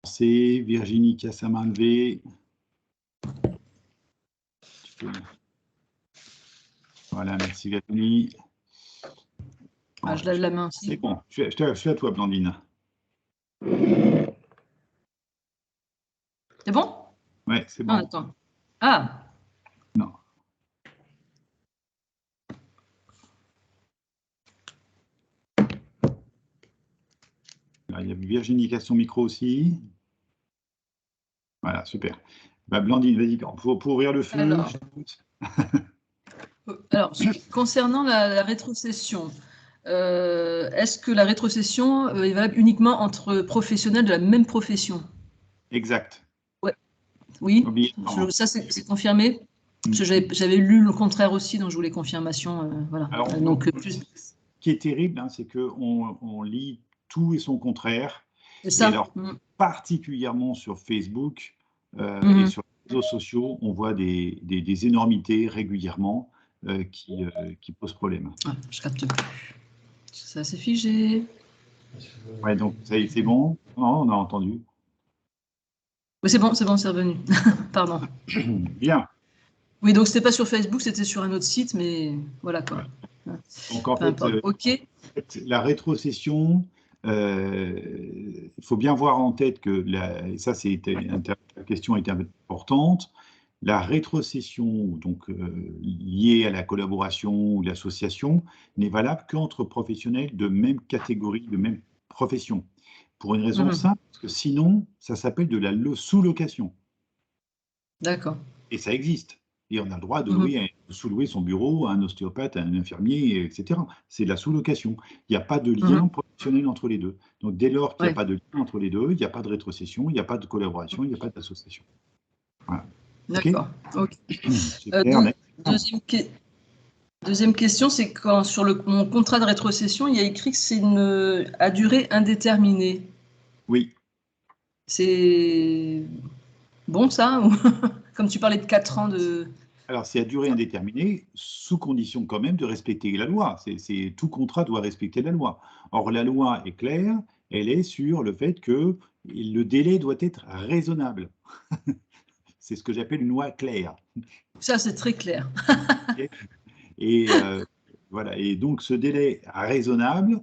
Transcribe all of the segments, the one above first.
C'est Virginie qui a sa main levée. Voilà, merci Virginie. Ah, je lève la main aussi. C'est bon, je suis à toi, Blandine. C'est bon? Ouais, c'est bon. Ah, attends. Ah! Non. Là, il y a Virginie qui a son micro aussi. Voilà, super. Bah, Blandine, vas-y, pour ouvrir le feu. Alors, concernant la rétrocession, est-ce que la rétrocession est valable uniquement entre professionnels de la même profession? Exact. Ouais. Oui, ça c'est confirmé. Parce que j'avais lu le contraire aussi, donc je voulais confirmation. Voilà. Alors, donc, ce qui est terrible, hein, c'est qu'on lit tout et son contraire. C'est ça. Et alors, particulièrement sur Facebook et sur les réseaux sociaux, on voit des énormités régulièrement qui posent problème. Ah, je capte plus. Ça s'est figé. Ouais, donc c'est bon. Non, on a entendu. Oui, c'est bon, c'est revenu. Pardon. Bien. Oui, donc c'était pas sur Facebook, c'était sur un autre site, mais voilà quoi. Ouais. Donc en fait, la rétrocession, il faut bien voir en tête que, et ça c'est la question est importante, la rétrocession donc liée à la collaboration ou l'association n'est valable qu'entre professionnels de même catégorie, de même profession. Pour une raison simple, parce que sinon, ça s'appelle de la sous-location. D'accord. Et ça existe. Et on a le droit de sous-louer son bureau à un ostéopathe, à un infirmier, etc. C'est de la sous-location. Il n'y a pas de lien professionnel entre les deux. Donc, dès lors qu'il n'y a pas de lien entre les deux, il n'y a pas de rétrocession, il n'y a pas de collaboration, il n'y a pas d'association. Voilà. D'accord. Okay. Deuxième question, c'est quand sur mon contrat de rétrocession, il y a écrit que c'est à durée indéterminée. Oui. C'est bon ça ou... Comme tu parlais de 4 ans de... Alors, c'est à durée indéterminée, sous condition quand même de respecter la loi. Tout contrat doit respecter la loi. Or, la loi est claire, elle est sur le fait que le délai doit être raisonnable. C'est ce que j'appelle une loi claire. Ça, c'est très clair. Et voilà. Et donc, ce délai raisonnable,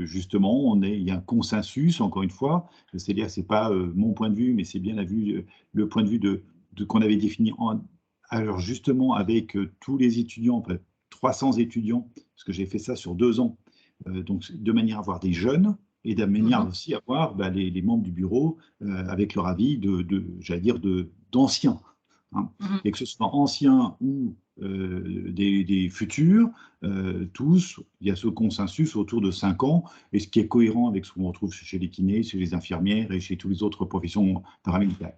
justement, il y a un consensus, encore une fois. C'est-à-dire, c'est pas mon point de vue, mais c'est bien le point de vue qu'on avait défini alors justement avec tous les étudiants, 300 étudiants, parce que j'ai fait ça sur 2 ans, donc de manière à avoir des jeunes et de manière aussi à avoir les membres du bureau avec leur avis j'allais dire, d'anciens. Hein. Et que ce soit anciens ou des futurs, tous, il y a ce consensus autour de 5 ans, et ce qui est cohérent avec ce qu'on retrouve chez les kinés, chez les infirmières et chez toutes les autres professions paramédicales.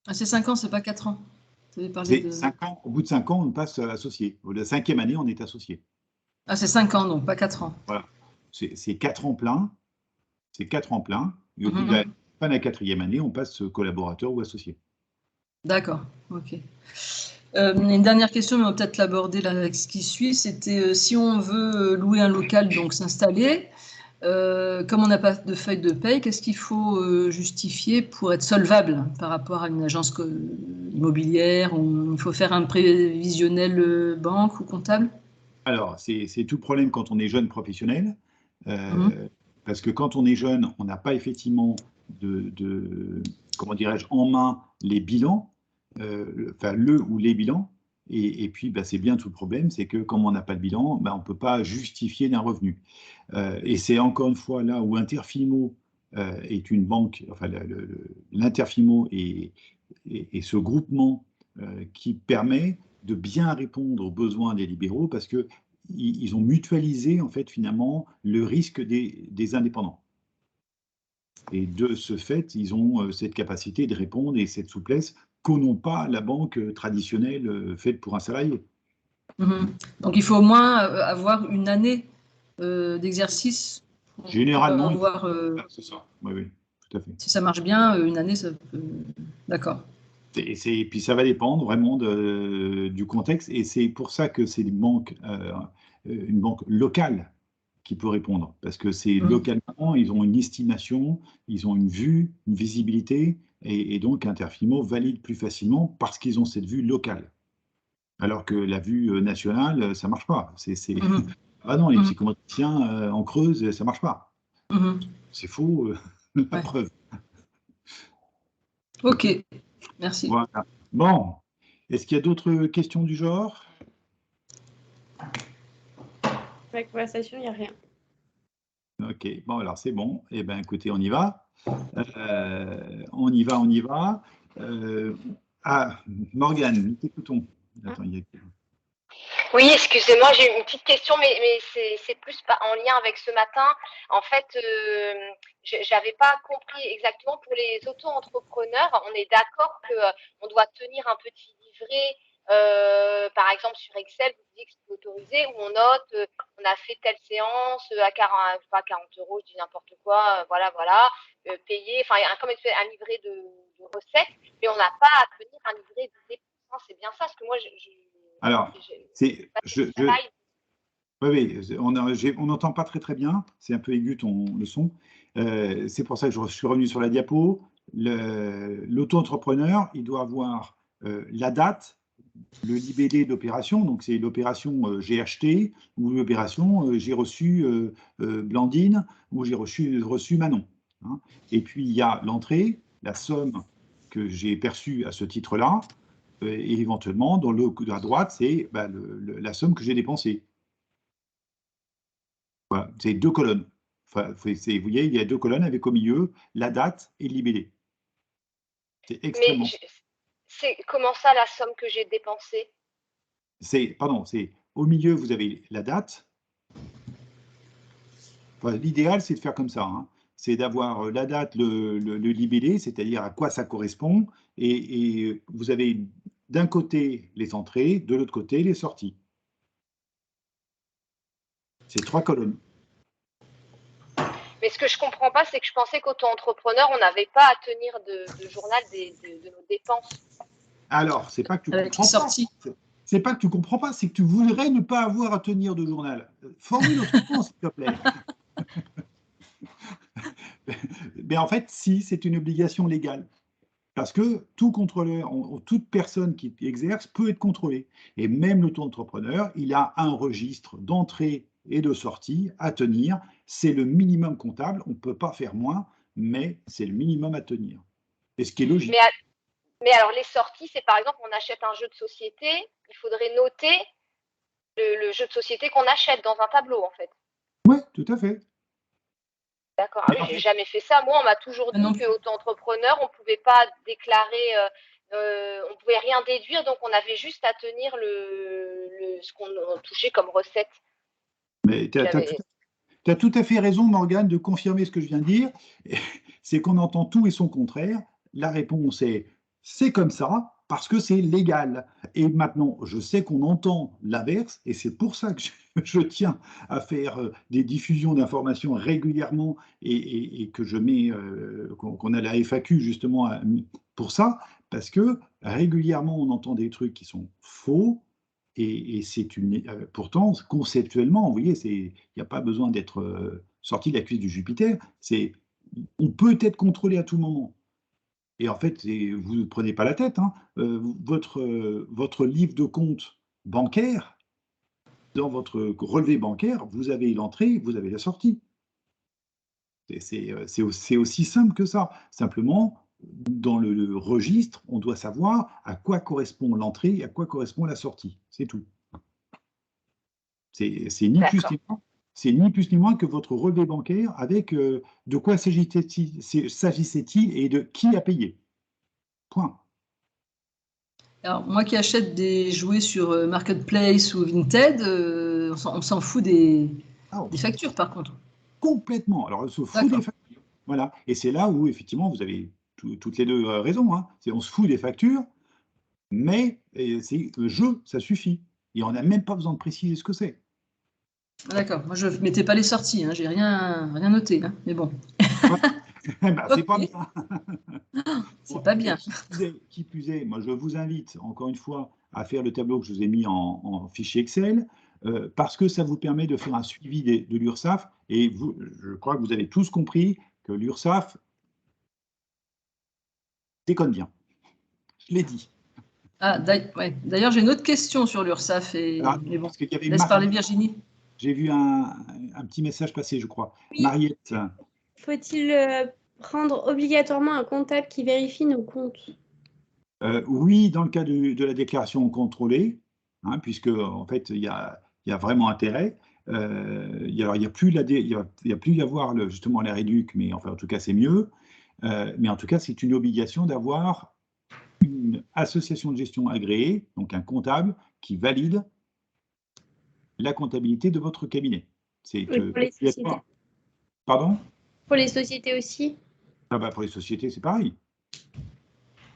Ah, c'est 5 ans, c'est pas 4 ans. C'est 5 ans. Au bout de 5 ans, on passe associé. La 5e année, on est associé. Ah, c'est 5 ans, donc pas 4 ans. Voilà. C'est 4 ans plein. C'est 4 ans plein. Et au bout de la fin de la 4e année, on passe collaborateur ou associé. D'accord, ok. Une dernière question, mais on va peut-être l'aborder là avec ce qui suit. C'était si on veut louer un local, donc s'installer, comme on n'a pas de feuille de paye, qu'est-ce qu'il faut justifier pour être solvable par rapport à une agence immobilière, ou il faut faire un prévisionnel banque ou comptable? Alors, c'est tout le problème quand on est jeune professionnel, parce que quand on est jeune, on n'a pas effectivement comment dirais-je, en main les bilans, enfin le ou les bilans, et puis c'est bien tout le problème, c'est que comme on n'a pas de bilan, on ne peut pas justifier d'un revenu. Et c'est encore une fois là où Interfimo est une banque, enfin l'Interfimo est ce groupement qui permet de bien répondre aux besoins des libéraux parce qu'ils ont mutualisé en fait finalement le risque des indépendants. Et de ce fait, ils ont cette capacité de répondre et cette souplesse qu'ont non pas la banque traditionnelle faite pour un salarié. Donc il faut au moins avoir une année d'exercice. Généralement, c'est ça. Oui, tout à fait. Si ça marche bien, une année, ça peut... D'accord. Et puis ça va dépendre vraiment du contexte, et c'est pour ça que c'est une banque locale qui peut répondre, parce que c'est localement, ils ont une estimation, ils ont une vue, une visibilité, et donc Interfimo valide plus facilement parce qu'ils ont cette vue locale. Alors que la vue nationale, ça ne marche pas. Ah non, les psychomotriciens en Creuse, ça ne marche pas. C'est faux, la preuve. Ok, merci. Voilà. Bon, est-ce qu'il y a d'autres questions du genre? La conversation, il n'y a rien. Ok, bon, alors c'est bon. Eh bien, écoutez, on y va. On y va, on y va. Morgane, nous t'écoutons. Attends, Oui, excusez-moi, j'ai une petite question, mais c'est plus en lien avec ce matin. En fait, j'avais pas compris exactement pour les auto-entrepreneurs. On est d'accord qu'on doit tenir un petit livret, par exemple sur Excel, vous dites que c'est autorisé, où on note, on a fait telle séance à 40 €, je dis n'importe quoi, voilà, payé, enfin comme un livret de recettes, mais on n'a pas à tenir un livret de dépenses. C'est bien ça, parce que moi, alors, oui, on n'entend pas très bien, c'est un peu aigu le son. C'est pour ça que je suis revenu sur la diapo. L'auto-entrepreneur, il doit avoir la date, le libellé d'opération, donc c'est l'opération j'ai acheté ou l'opération j'ai reçu Blandine ou j'ai reçu Manon. Hein. Et puis il y a l'entrée, la somme que j'ai perçue à ce titre-là, et éventuellement, dans à droite, c'est la somme que j'ai dépensée. Voilà, c'est 2 colonnes. Enfin, vous voyez, il y a 2 colonnes avec au milieu la date et le libellé. C'est extrêmement. Mais c'est comment ça, la somme que j'ai dépensée? Pardon, c'est au milieu, vous avez la date. Enfin, l'idéal, c'est de faire comme ça. Hein. C'est d'avoir la date, le libellé, c'est-à-dire à quoi ça correspond. Et vous avez d'un côté les entrées, de l'autre côté les sorties. C'est 3 colonnes. Mais ce que je comprends pas, c'est que je pensais qu'auto-entrepreneur, on n'avait pas à tenir de journal de nos dépenses. Alors, c'est pas que tu comprends pas. C'est pas que tu comprends pas, c'est que tu voudrais ne pas avoir à tenir de journal. Formule autrement, s'il te plaît. Mais en fait, si, c'est une obligation légale. Parce que tout contrôleur, toute personne qui exerce peut être contrôlée. Et même l'auto-entrepreneur, il a un registre d'entrée et de sortie à tenir. C'est le minimum comptable. On ne peut pas faire moins, mais c'est le minimum à tenir. Et ce qui est logique. Mais alors, les sorties, c'est par exemple, on achète un jeu de société, il faudrait noter le jeu de société qu'on achète dans un tableau, en fait. Oui, tout à fait. D'accord. Ah oui, j'ai jamais fait ça. Moi, on m'a toujours dit qu'auto-entrepreneur, on ne pouvait pas déclarer, on ne pouvait rien déduire, donc on avait juste à tenir ce qu'on touchait comme recette. Mais tu as tout à fait raison, Morgane, de confirmer ce que je viens de dire. C'est qu'on entend tout et son contraire. La réponse est c'est comme ça parce que c'est légal. Et maintenant, je sais qu'on entend l'inverse et c'est pour ça que je tiens à faire des diffusions d'informations régulièrement et que je mets, qu'on a la FAQ justement pour ça, parce que régulièrement on entend des trucs qui sont faux. Et c'est pourtant, conceptuellement, vous voyez, il n'y a pas besoin d'être sorti de la cuisse du Jupiter. On peut être contrôlé à tout moment. Et en fait, vous ne prenez pas la tête. Hein. Votre livre de compte bancaire, dans votre relevé bancaire, vous avez l'entrée, vous avez la sortie. C'est aussi simple que ça. Simplement, dans le registre, on doit savoir à quoi correspond l'entrée et à quoi correspond la sortie. C'est tout. C'est ni plus ni moins que votre relevé bancaire avec de quoi s'agissait-il et de qui a payé. Point. Alors, moi qui achète des jouets sur Marketplace ou Vinted, on s'en fout des factures par contre. Complètement. Alors, on se fout des factures. Voilà. Et c'est là où, effectivement, vous avez toutes les deux raison. Hein. On se fout des factures, mais c'est le jeu, ça suffit. Et on n'a même pas besoin de préciser ce que c'est. D'accord. Moi, je ne mettais pas les sorties. Hein. J'ai rien noté. Hein. Mais bon. C'est pas bien. C'est pas bien. Qui plus est, moi je vous invite encore une fois à faire le tableau que je vous ai mis en fichier Excel. parce que ça vous permet de faire un suivi de l'URSSAF. Et je crois que vous avez tous compris que l'URSSAF déconne bien. Je l'ai dit. Ah, ouais. D'ailleurs, j'ai une autre question sur l'URSSAF. Mais bon, parce qu'il y avait laisse parler Virginie. J'ai vu un petit message passer, je crois. Oui. Mariette. Faut-il prendre obligatoirement un comptable qui vérifie nos comptes? Oui, dans le cas de la déclaration contrôlée, hein, puisque en fait, il y a vraiment intérêt. Il n'y a plus y avoir justement la réduc, mais enfin, en tout cas, c'est mieux. Mais en tout cas, c'est une obligation d'avoir une association de gestion agréée, donc un comptable qui valide la comptabilité de votre cabinet. C'est Oui, pour les sociétés. Pardon? Pour les sociétés aussi? Ah bah, pour les sociétés, c'est pareil.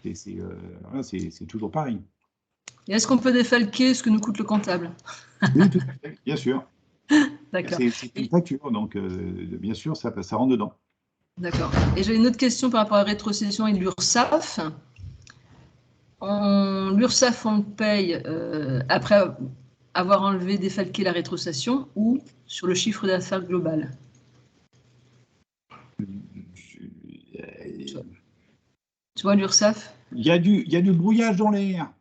C'est toujours pareil. Et est-ce qu'on peut défalquer ce que nous coûte le comptable? Oui, tout à fait, bien sûr. D'accord. C'est une facture, donc bien sûr, ça rentre dedans. D'accord. Et j'ai une autre question par rapport à la rétrocession et l'URSSAF. L'URSSAF, on le paye après avoir enlevé, défalqué la rétrocession ou sur le chiffre d'affaires global? Tu vois, l'URSSAF? Il y a du brouillage dans l'air.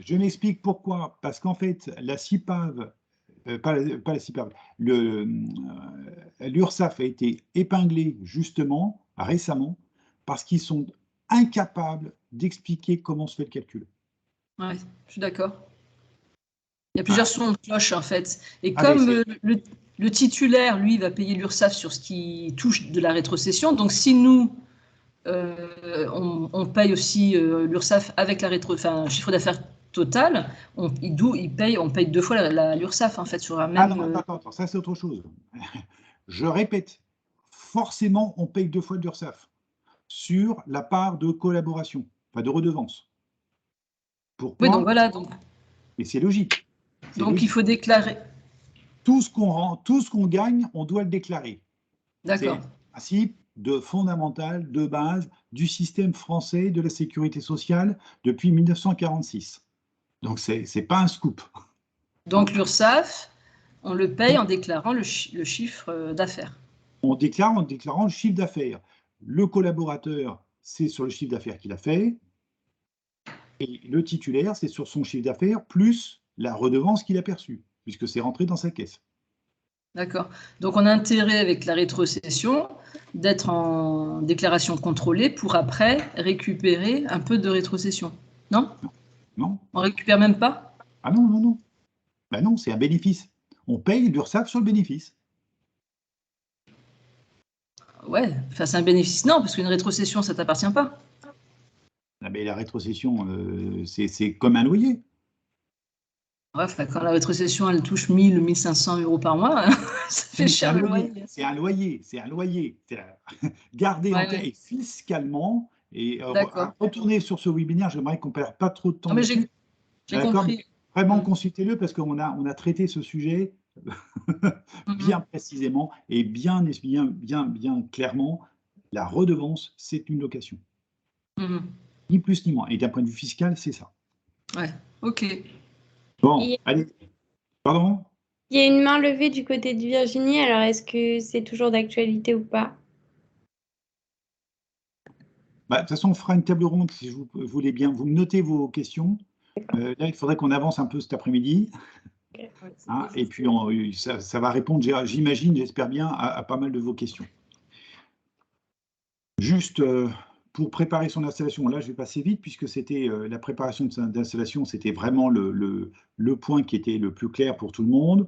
Je m'explique pourquoi. Parce qu'en fait, la CIPAV, pas la CIPAV, l'URSSAF a été épinglé justement récemment parce qu'ils sont incapables d'expliquer comment se fait le calcul. Oui, je suis d'accord. Il y a plusieurs sons de cloche en fait. Et comme le titulaire, lui, va payer l'URSSAF sur ce qui touche de la rétrocession, donc si nous, on paye aussi l'URSSAF avec la chiffre d'affaires total, on paye deux fois l'URSSAF en fait sur la même. Ah non, attends, ça c'est autre chose. Je répète, forcément, on paye deux fois l'URSSAF sur la part de collaboration, enfin de redevance. Pourquoi? Oui, donc voilà. Mais c'est logique. Donc il faut déclarer. Tout ce qu'on gagne, on doit le déclarer. D'accord. C'est un principe fondamental, de base, du système français de la sécurité sociale depuis 1946. Donc, ce n'est pas un scoop. Donc, l'URSSAF, on le paye en déclarant le chiffre d'affaires. On déclare en déclarant le chiffre d'affaires. Le collaborateur, c'est sur le chiffre d'affaires qu'il a fait. Et le titulaire, c'est sur son chiffre d'affaires plus la redevance qu'il a perçue, puisque c'est rentré dans sa caisse. D'accord. Donc, on a intérêt avec la rétrocession d'être en déclaration contrôlée pour après récupérer un peu de rétrocession. Non? Non. On récupère même pas? Ah non, non, non. Ben non, c'est un bénéfice. On paye l'URSSAF sur le bénéfice. Ouais, enfin, c'est un bénéfice. Non, parce qu'une rétrocession, ça ne t'appartient pas. Ah ben, la rétrocession, c'est comme un loyer. Ouais, quand la rétrocession, elle touche 1000, 1500 euros par mois, ça fait cher le loyer. C'est un loyer. Gardez en tête, et fiscalement, et retourner sur ce webinaire, j'aimerais qu'on ne perde pas trop de temps là-dessus. J'ai compris. Vraiment, consultez-le parce qu'on a traité ce sujet bien précisément et bien clairement. La redevance, c'est une location. Ni plus ni moins. Et d'un point de vue fiscal, c'est ça. Ouais, ok. Bon, allez. Pardon? Il y a une main levée du côté de Virginie, alors est-ce que c'est toujours d'actualité ou pas? De toute façon, on fera une table ronde si vous voulez bien. Vous me notez vos questions. Là, il faudrait qu'on avance un peu cet après-midi. Hein, et puis, ça va répondre, j'imagine, j'espère bien, à pas mal de vos questions. Juste pour préparer son installation, là, je vais passer vite puisque c'était la préparation d'installation, c'était vraiment le point qui était le plus clair pour tout le monde.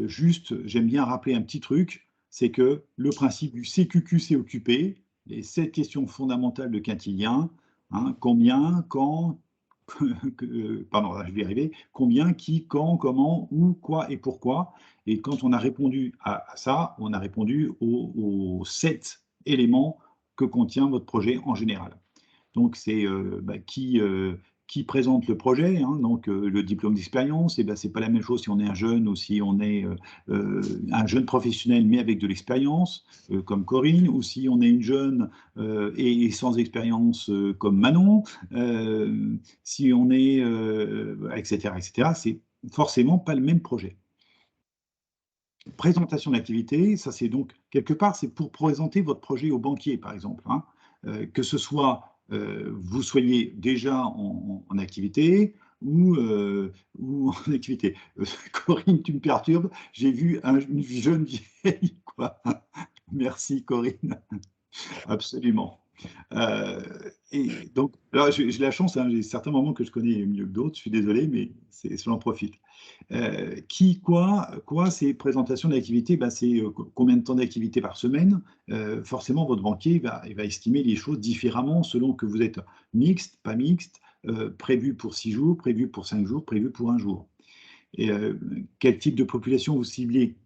Juste, j'aime bien rappeler un petit truc, c'est que le principe du CQQ, c'est occupé, les 7 questions fondamentales de Quintilien, hein, combien, quand, pardon, je vais y arriver, combien, qui, quand, comment, où, quoi et pourquoi. Et quand on a répondu à ça, on a répondu aux 7 éléments que contient votre projet en général. Donc, c'est qui présente le projet, hein, donc le diplôme d'expérience, c'est pas la même chose si on est un jeune ou si on est un jeune professionnel mais avec de l'expérience, comme Corinne, ou si on est une jeune et sans expérience comme Manon, si on est, etc., etc. forcément pas le même projet. Présentation d'activité, ça c'est donc, quelque part, c'est pour présenter votre projet au banquier, par exemple. Hein. Que ce soit, vous soyez déjà en activité ou en activité. Corinne, tu me perturbes, j'ai vu une jeune vieille, quoi. Merci Corinne, absolument. Et donc, là, j'ai la chance, hein, j'ai certains moments que je connais mieux que d'autres, je suis désolé, mais j'en profite. Quoi, c'est présentation d'activité, ben, c'est combien de temps d'activité par semaine. Forcément, votre banquier il va estimer les choses différemment selon que vous êtes mixte, pas mixte, prévu pour 6 jours, prévu pour 5 jours, prévu pour 1 jour. Et quel type de population vous ciblez,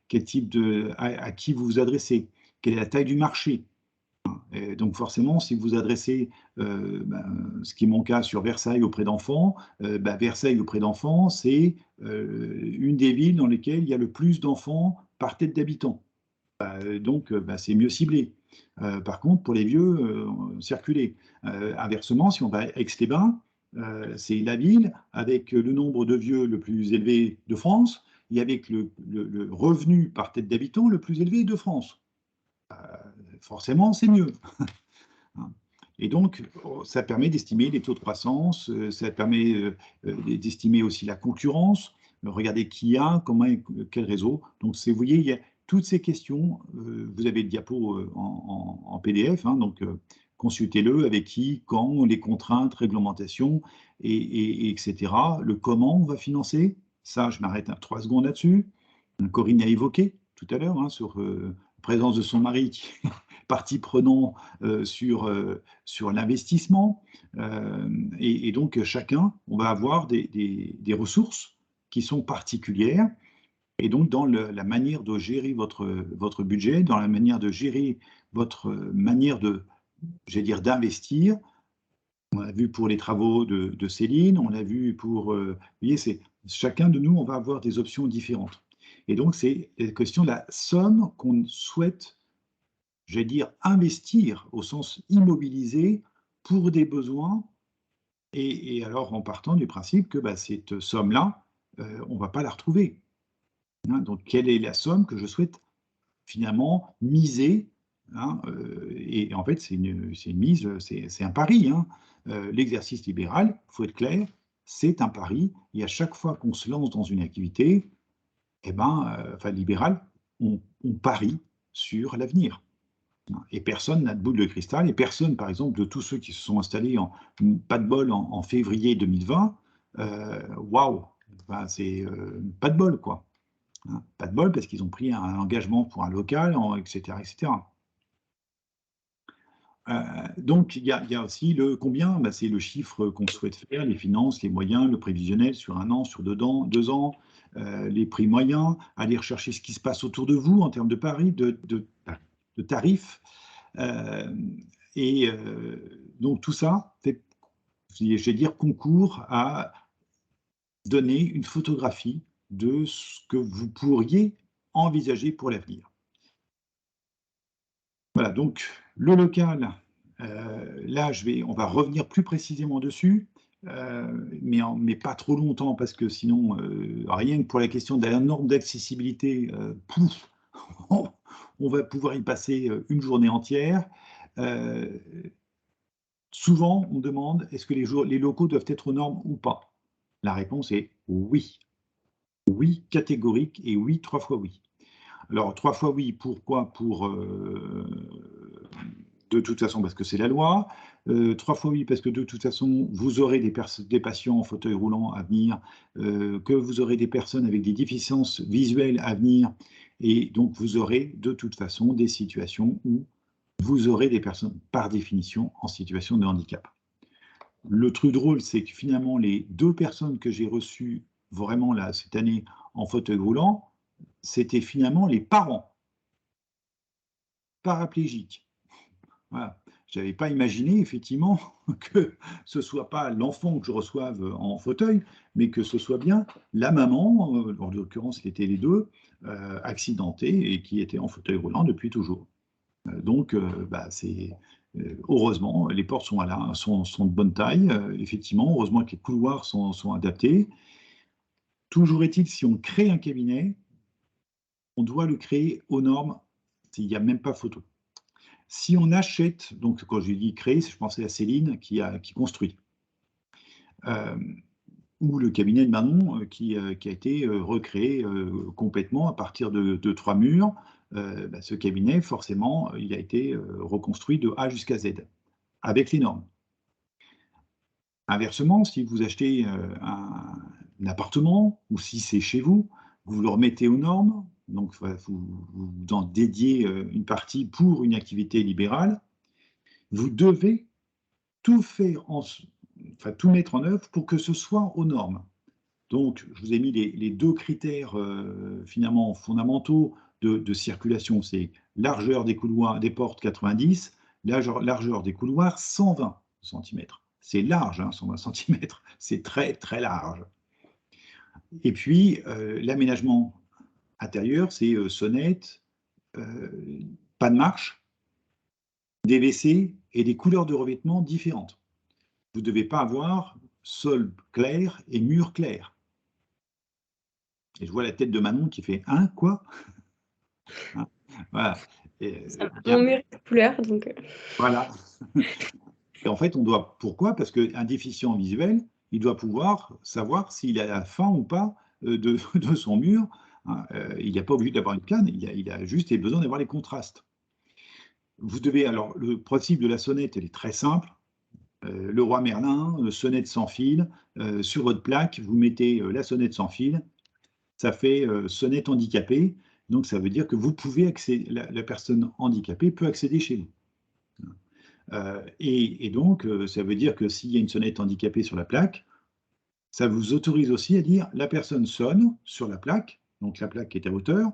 quel type à qui vous vous adressez, quelle est la taille du marché. Et donc forcément, si vous adressez, ce qui est mon cas sur Versailles auprès d'enfants, Versailles auprès d'enfants, c'est une des villes dans lesquelles il y a le plus d'enfants par tête d'habitants. Donc c'est mieux ciblé. Par contre, pour les vieux, circuler. Inversement, si on va à Aix-les-Bains, c'est la ville avec le nombre de vieux le plus élevé de France et avec le revenu par tête d'habitant le plus élevé de France. Forcément, c'est mieux. Et donc, ça permet d'estimer les taux de croissance, ça permet d'estimer aussi la concurrence, regarder qui y a, quel réseau. Donc, vous voyez, il y a toutes ces questions. Vous avez le diapo en PDF, hein, donc consultez-le, avec qui, quand, les contraintes, réglementations, etc. Le comment on va financer, ça, je m'arrête 3 secondes là-dessus. Corinne a évoqué tout à l'heure, hein, sur présence de son mari qui est partie prenant sur l'investissement. Et donc, chacun, on va avoir des ressources qui sont particulières. Et donc, dans la manière de gérer votre budget, dans la manière de gérer votre manière d'investir, on l'a vu pour les travaux de Céline, on l'a vu pour... vous voyez, chacun de nous, on va avoir des options différentes. Et donc, c'est la question de la somme qu'on souhaite, investir au sens immobilisé pour des besoins. Et alors, en partant du principe que cette somme-là, on ne va pas la retrouver. Hein, donc, quelle est la somme que je souhaite finalement miser, hein, et en fait, c'est une mise, c'est un pari. Hein. L'exercice libéral, il faut être clair, c'est un pari. Et à chaque fois qu'on se lance dans une activité, libéral, on parie sur l'avenir. Et personne n'a de boule de cristal, et personne, par exemple, de tous ceux qui se sont installés pas de bol en février 2020, waouh, c'est pas de bol, quoi. Hein, pas de bol parce qu'ils ont pris un engagement pour un local, etc. etc. Donc, il y a aussi le combien, c'est le chiffre qu'on souhaite faire, les finances, les moyens, le prévisionnel sur 1 an, sur 2 ans, les prix moyens, aller rechercher ce qui se passe autour de vous en termes de paris, de tarifs. Donc, tout ça fait, concours à donner une photographie de ce que vous pourriez envisager pour l'avenir. Voilà, donc le local, là, on va revenir plus précisément dessus, mais pas trop longtemps, parce que sinon, rien que pour la question de la norme d'accessibilité, on va pouvoir y passer une journée entière. Souvent, on demande, est-ce que les locaux doivent être aux normes ou pas? La réponse est oui. Oui, catégorique, et oui, 3 fois oui. Alors, 3 fois oui, pourquoi? De toute façon, parce que c'est la loi. 3 fois oui, parce que de toute façon, vous aurez des patients en fauteuil roulant à venir, que vous aurez des personnes avec des déficiences visuelles à venir, et donc vous aurez de toute façon des situations où vous aurez des personnes, par définition, en situation de handicap. Le truc drôle, c'est que finalement, les 2 personnes que j'ai reçues vraiment là, cette année, en fauteuil roulant, c'était finalement les parents paraplégiques. Voilà. Je n'avais pas imaginé, effectivement, que ce ne soit pas l'enfant que je reçoive en fauteuil, mais que ce soit bien la maman, en l'occurrence, c'était les 2, accidentés et qui étaient en fauteuil roulant depuis toujours. Donc, heureusement, les portes sont de bonne taille, effectivement, heureusement que les couloirs sont adaptés. Toujours est-il, si on crée un cabinet, on doit le créer aux normes, il n'y a même pas photo. Si on achète, donc quand j'ai dit créer, je pensais à Céline qui construit, ou le cabinet de Manon qui a été recréé complètement à partir de 3 murs. Ce cabinet, forcément, il a été reconstruit de A jusqu'à Z, avec les normes. Inversement, si vous achetez un appartement, ou si c'est chez vous, vous le remettez aux normes, donc vous en dédiez une partie pour une activité libérale, vous devez tout faire, tout mettre en œuvre pour que ce soit aux normes. Donc, je vous ai mis les 2 critères finalement fondamentaux de circulation, c'est largeur des couloirs, des portes 90, largeur des couloirs 120 cm. C'est large, 120 cm, c'est très très large. Et puis, l'aménagement intérieur, c'est sonnette, pas de marche, des WC et des couleurs de revêtement différentes. Vous ne devez pas avoir sol clair et mur clair. Et je vois la tête de Manon qui fait « Hein, quoi ?» Voilà. Mon mur est de couleur, donc... Voilà. Et en fait, on doit... Pourquoi? Parce qu'un déficient visuel, il doit pouvoir savoir s'il a faim ou pas de son mur. Il n'est pas obligé d'avoir une canne, il a juste besoin d'avoir les contrastes. Vous devez... Alors, le principe de la sonnette, elle est très simple. Le roi Merlin, sonnette sans fil. Sur votre plaque, vous mettez la sonnette sans fil. Ça fait sonnette handicapée. Donc, ça veut dire que vous pouvez accéder, la personne handicapée peut accéder chez vous. Et donc, ça veut dire que s'il y a une sonnette handicapée sur la plaque, ça vous autorise aussi à dire la personne sonne sur la plaque, donc la plaque est à hauteur,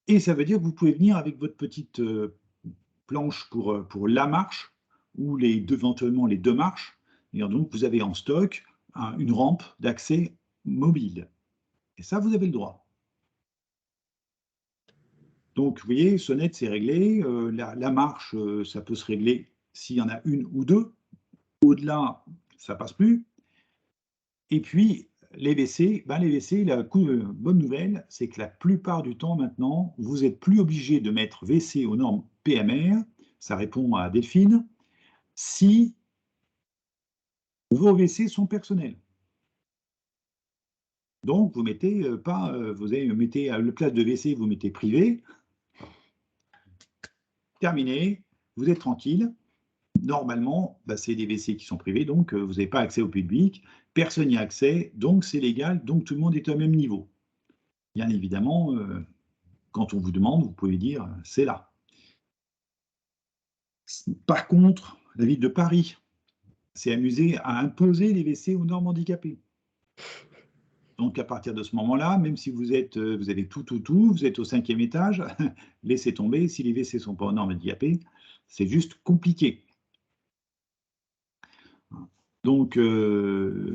et ça veut dire que vous pouvez venir avec votre petite planche pour la marche, ou éventuellement les 2 marches, et donc vous avez en stock une rampe d'accès mobile. Et ça, vous avez le droit. Donc, vous voyez, sonnette, c'est réglé. La marche, ça peut se régler s'il y en a 1 ou 2. Au-delà, ça passe plus. Et puis, les WC, les WC, la bonne nouvelle, c'est que la plupart du temps maintenant, vous n'êtes plus obligé de mettre WC aux normes PMR, ça répond à Delphine, si vos WC sont personnels. Donc, vous mettez mettez à la place de WC, vous mettez privé. Terminé, vous êtes tranquille. Normalement, c'est des WC qui sont privés, donc vous n'avez pas accès au public, personne n'y a accès, donc c'est légal, donc tout le monde est au même niveau. Bien évidemment, quand on vous demande, vous pouvez dire « c'est là ». Par contre, la ville de Paris s'est amusée à imposer les WC aux normes handicapées. Donc à partir de ce moment-là, même si vous avez tout, vous êtes au 5e étage, laissez tomber, si les WC ne sont pas aux normes handicapées, c'est juste compliqué. Donc,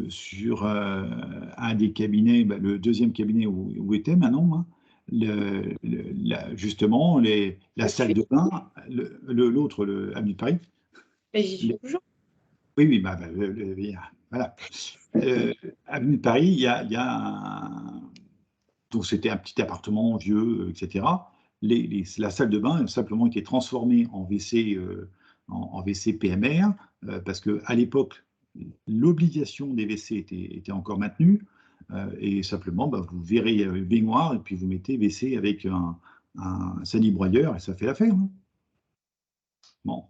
sur un des cabinets, le 2e cabinet où était Manon, justement, la salle de bain, l'autre, avenue de Paris. J'y suis toujours. Oui, voilà. Avenue de Paris, il y a donc c'était un petit appartement vieux, etc. La salle de bain a simplement été transformée en WC, en WC PMR, parce qu'à l'époque, l'obligation des WC était encore maintenue, et simplement, vous verrez baignoire, et puis vous mettez WC avec un salibroyeur, et ça fait l'affaire. Hein. Bon.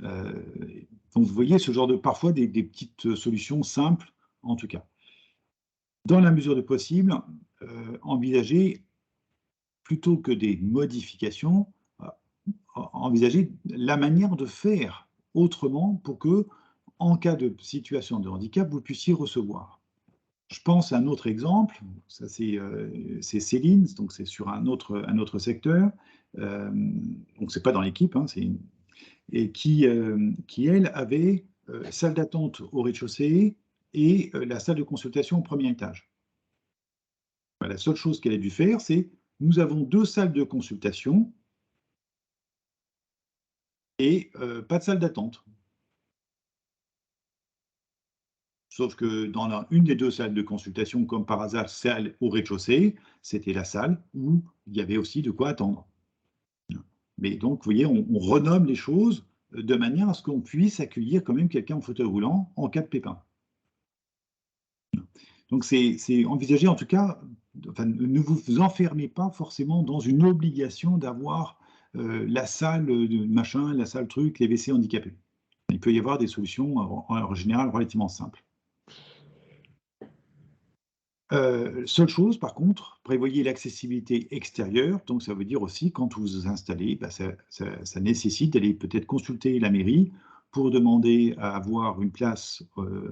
Donc, vous voyez ce genre parfois des petites solutions simples, en tout cas. Dans la mesure du possible, envisager, plutôt que des modifications, envisager la manière de faire autrement pour que, en cas de situation de handicap, vous puissiez recevoir. Je pense à un autre exemple, ça c'est Céline, donc c'est sur un autre secteur, donc c'est pas dans l'équipe, hein, et qui elle avait salle d'attente au rez-de-chaussée et la salle de consultation au 1er étage. La seule chose qu'elle a dû faire, c'est nous avons 2 salles de consultation et pas de salle d'attente. Sauf que dans une des deux salles de consultation, comme par hasard, celle au rez-de-chaussée, c'était la salle où il y avait aussi de quoi attendre. Mais donc, vous voyez, on renomme les choses de manière à ce qu'on puisse accueillir quand même quelqu'un en fauteuil roulant en cas de pépin. Donc, c'est envisagé, en tout cas, enfin, ne vous enfermez pas forcément dans une obligation d'avoir la salle de machin, la salle truc, les WC handicapés. Il peut y avoir des solutions en général relativement simples. Seule chose, par contre, prévoyez l'accessibilité extérieure. Donc, ça veut dire aussi, quand vous vous installez, bah, ça nécessite d'aller peut-être consulter la mairie pour demander à avoir une place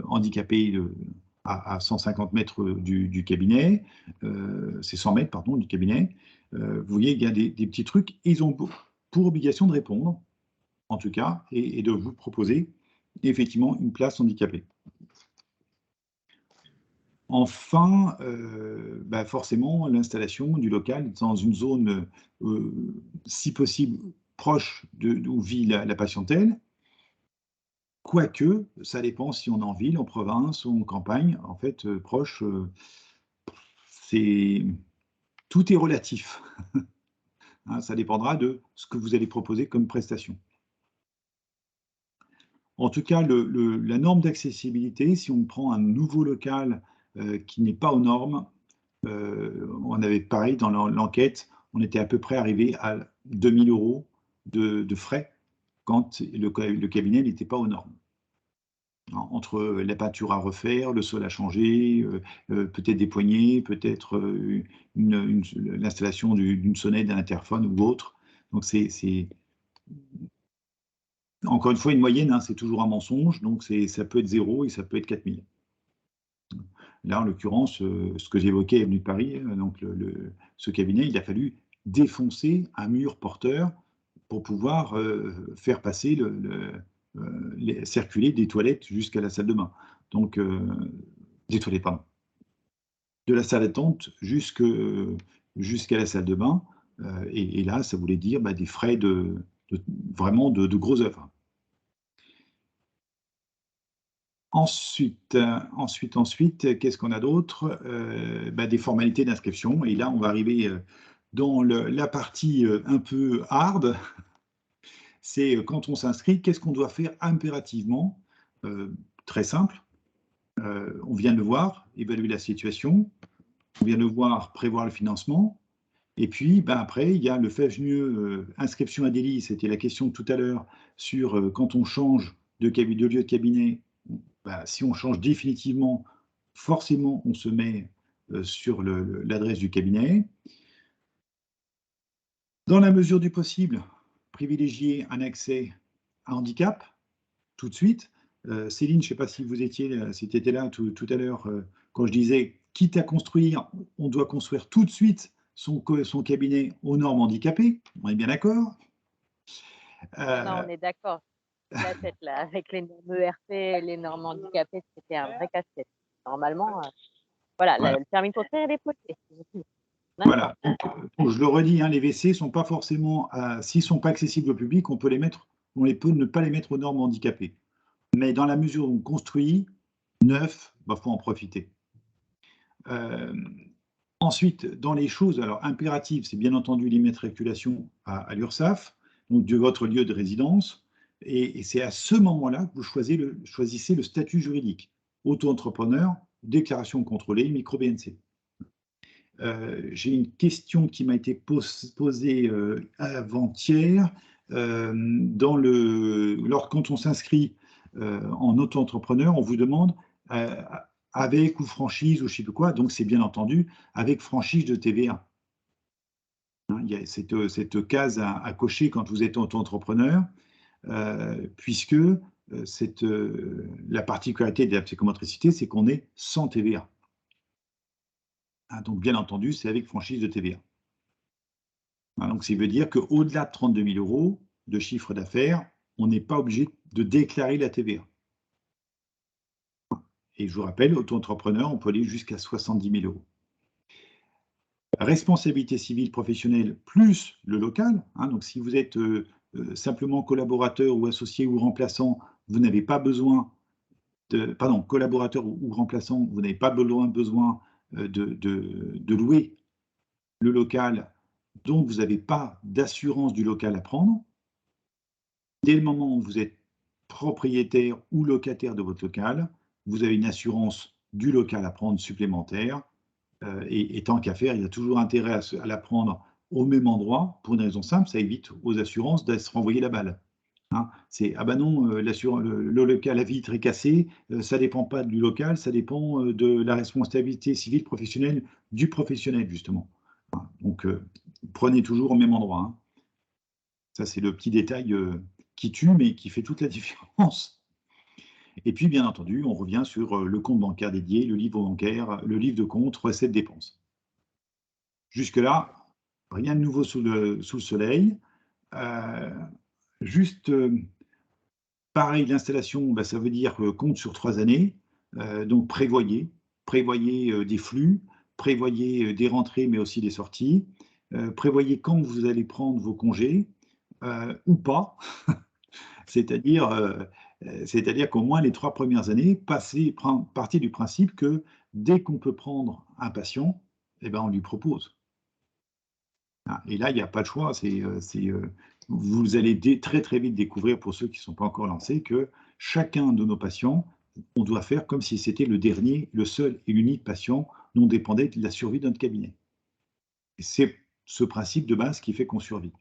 handicapée à 150 mètres du cabinet. C'est 100 mètres, pardon, du cabinet. Vous voyez, il y a des petits trucs. Ils ont pour obligation de répondre, en tout cas, et de vous proposer effectivement une place handicapée. Enfin, bah forcément, l'installation du local dans une zone, si possible, proche d'où vit la patientèle. Quoique, ça dépend si on est en ville, en province ou en campagne. En fait, proche, tout est relatif. Hein, ça dépendra de ce que vous allez proposer comme prestation. En tout cas, la norme d'accessibilité, si on prend un nouveau local qui n'est pas aux normes, on avait pareil dans l'enquête, on était à peu près arrivé à 2 000 € de frais quand le cabinet n'était pas aux normes. Entre la peinture à refaire, le sol à changer, peut-être des poignées, peut-être l'installation d'une sonnette, d'un interphone ou autre. Donc c'est encore une fois une moyenne, hein, c'est toujours un mensonge, donc ça peut être 0 et ça peut être 4 000. Là, en l'occurrence, ce que j'évoquais est Avenue de Paris, donc ce cabinet, il a fallu défoncer un mur porteur pour pouvoir faire passer circuler des toilettes jusqu'à la salle de bain. Donc, des toilettes, pardon. De la salle d'attente jusqu'à la salle de bain. Et là, ça voulait dire des frais vraiment de gros œuvres. Ensuite, qu'est-ce qu'on a d'autre? Des formalités d'inscription. Et là, on va arriver dans la partie un peu hard. C'est quand on s'inscrit, qu'est-ce qu'on doit faire impérativement? Très simple. On vient de le voir, évaluer la situation. On vient de voir, prévoir le financement. Et puis, après, il y a le fameux inscription à délit. C'était la question de tout à l'heure sur quand on change de lieu de cabinet. Si on change définitivement, forcément, on se met sur l'adresse du cabinet. Dans la mesure du possible, privilégier un accès à handicap tout de suite. Céline, je ne sais pas si vous étiez là tout à l'heure, quand je disais, quitte à construire, on doit construire tout de suite son cabinet aux normes handicapées. On est bien d'accord? Non, on est d'accord. La tête là, avec les normes ERP, les normes handicapées, c'était un vrai casse-tête. Normalement, voilà. Le permis de construire, il est posé. Voilà. Donc, je le redis, hein, les WC ne sont pas forcément, s'ils ne sont pas accessibles au public, on peut ne pas les mettre aux normes handicapées. Mais dans la mesure où on construit, neuf, faut en profiter. Ensuite, dans les choses impératives, c'est bien entendu l'immatriculation à l'URSSAF, donc de votre lieu de résidence. Et c'est à ce moment-là que vous choisissez le statut juridique. Auto-entrepreneur, déclaration contrôlée, micro-BNC. J'ai une question qui m'a été posée avant-hier. Quand on s'inscrit en auto-entrepreneur, on vous demande avec ou franchise ou je ne sais plus quoi, donc c'est bien entendu avec franchise de TVA. Il y a cette case à cocher quand vous êtes auto-entrepreneur, puisque la particularité de la psychomotricité, c'est qu'on est sans TVA. Donc, bien entendu, c'est avec franchise de TVA. Donc, ça veut dire qu'au-delà de 32 000 € de chiffre d'affaires, on n'est pas obligé de déclarer la TVA. Et je vous rappelle, auto-entrepreneur, on peut aller jusqu'à 70 000 €. Responsabilité civile professionnelle plus le local. Donc, si vous êtes simplement collaborateur ou associé ou remplaçant, vous n'avez pas besoin collaborateur ou remplaçant, vous n'avez pas besoin de louer le local, donc vous n'avez pas d'assurance du local à prendre. Dès le moment où vous êtes propriétaire ou locataire de votre local, vous avez une assurance du local à prendre supplémentaire. Et tant qu'à faire, il y a toujours intérêt à la prendre au même endroit, pour une raison simple, ça évite aux assurances de se renvoyer la balle. Hein, c'est ah ben non, le local, la vitre est cassée, ça ne dépend pas du local, ça dépend de la responsabilité civile professionnelle du professionnel, justement. Hein, donc, prenez toujours au même endroit. Hein. Ça, c'est le petit détail qui tue, mais qui fait toute la différence. Et puis, bien entendu, on revient sur le compte bancaire dédié, le livre bancaire, le livre de compte, recettes, dépenses. Jusque-là, rien de nouveau sous le soleil. Juste, pareil, l'installation, ça veut dire compte sur 3 années. Donc, prévoyez des flux, prévoyez des rentrées, mais aussi des sorties. Prévoyez quand vous allez prendre vos congés ou pas. C'est-à-dire qu'au moins les 3 premières années, partez du principe que dès qu'on peut prendre un patient, eh ben, on lui propose. Et là, il n'y a pas de choix. Vous allez très très vite découvrir, pour ceux qui ne sont pas encore lancés, que chacun de nos patients, on doit faire comme si c'était le dernier, le seul et l'unique patient dont dépendait de la survie de notre cabinet. Et c'est ce principe de base qui fait qu'on survit.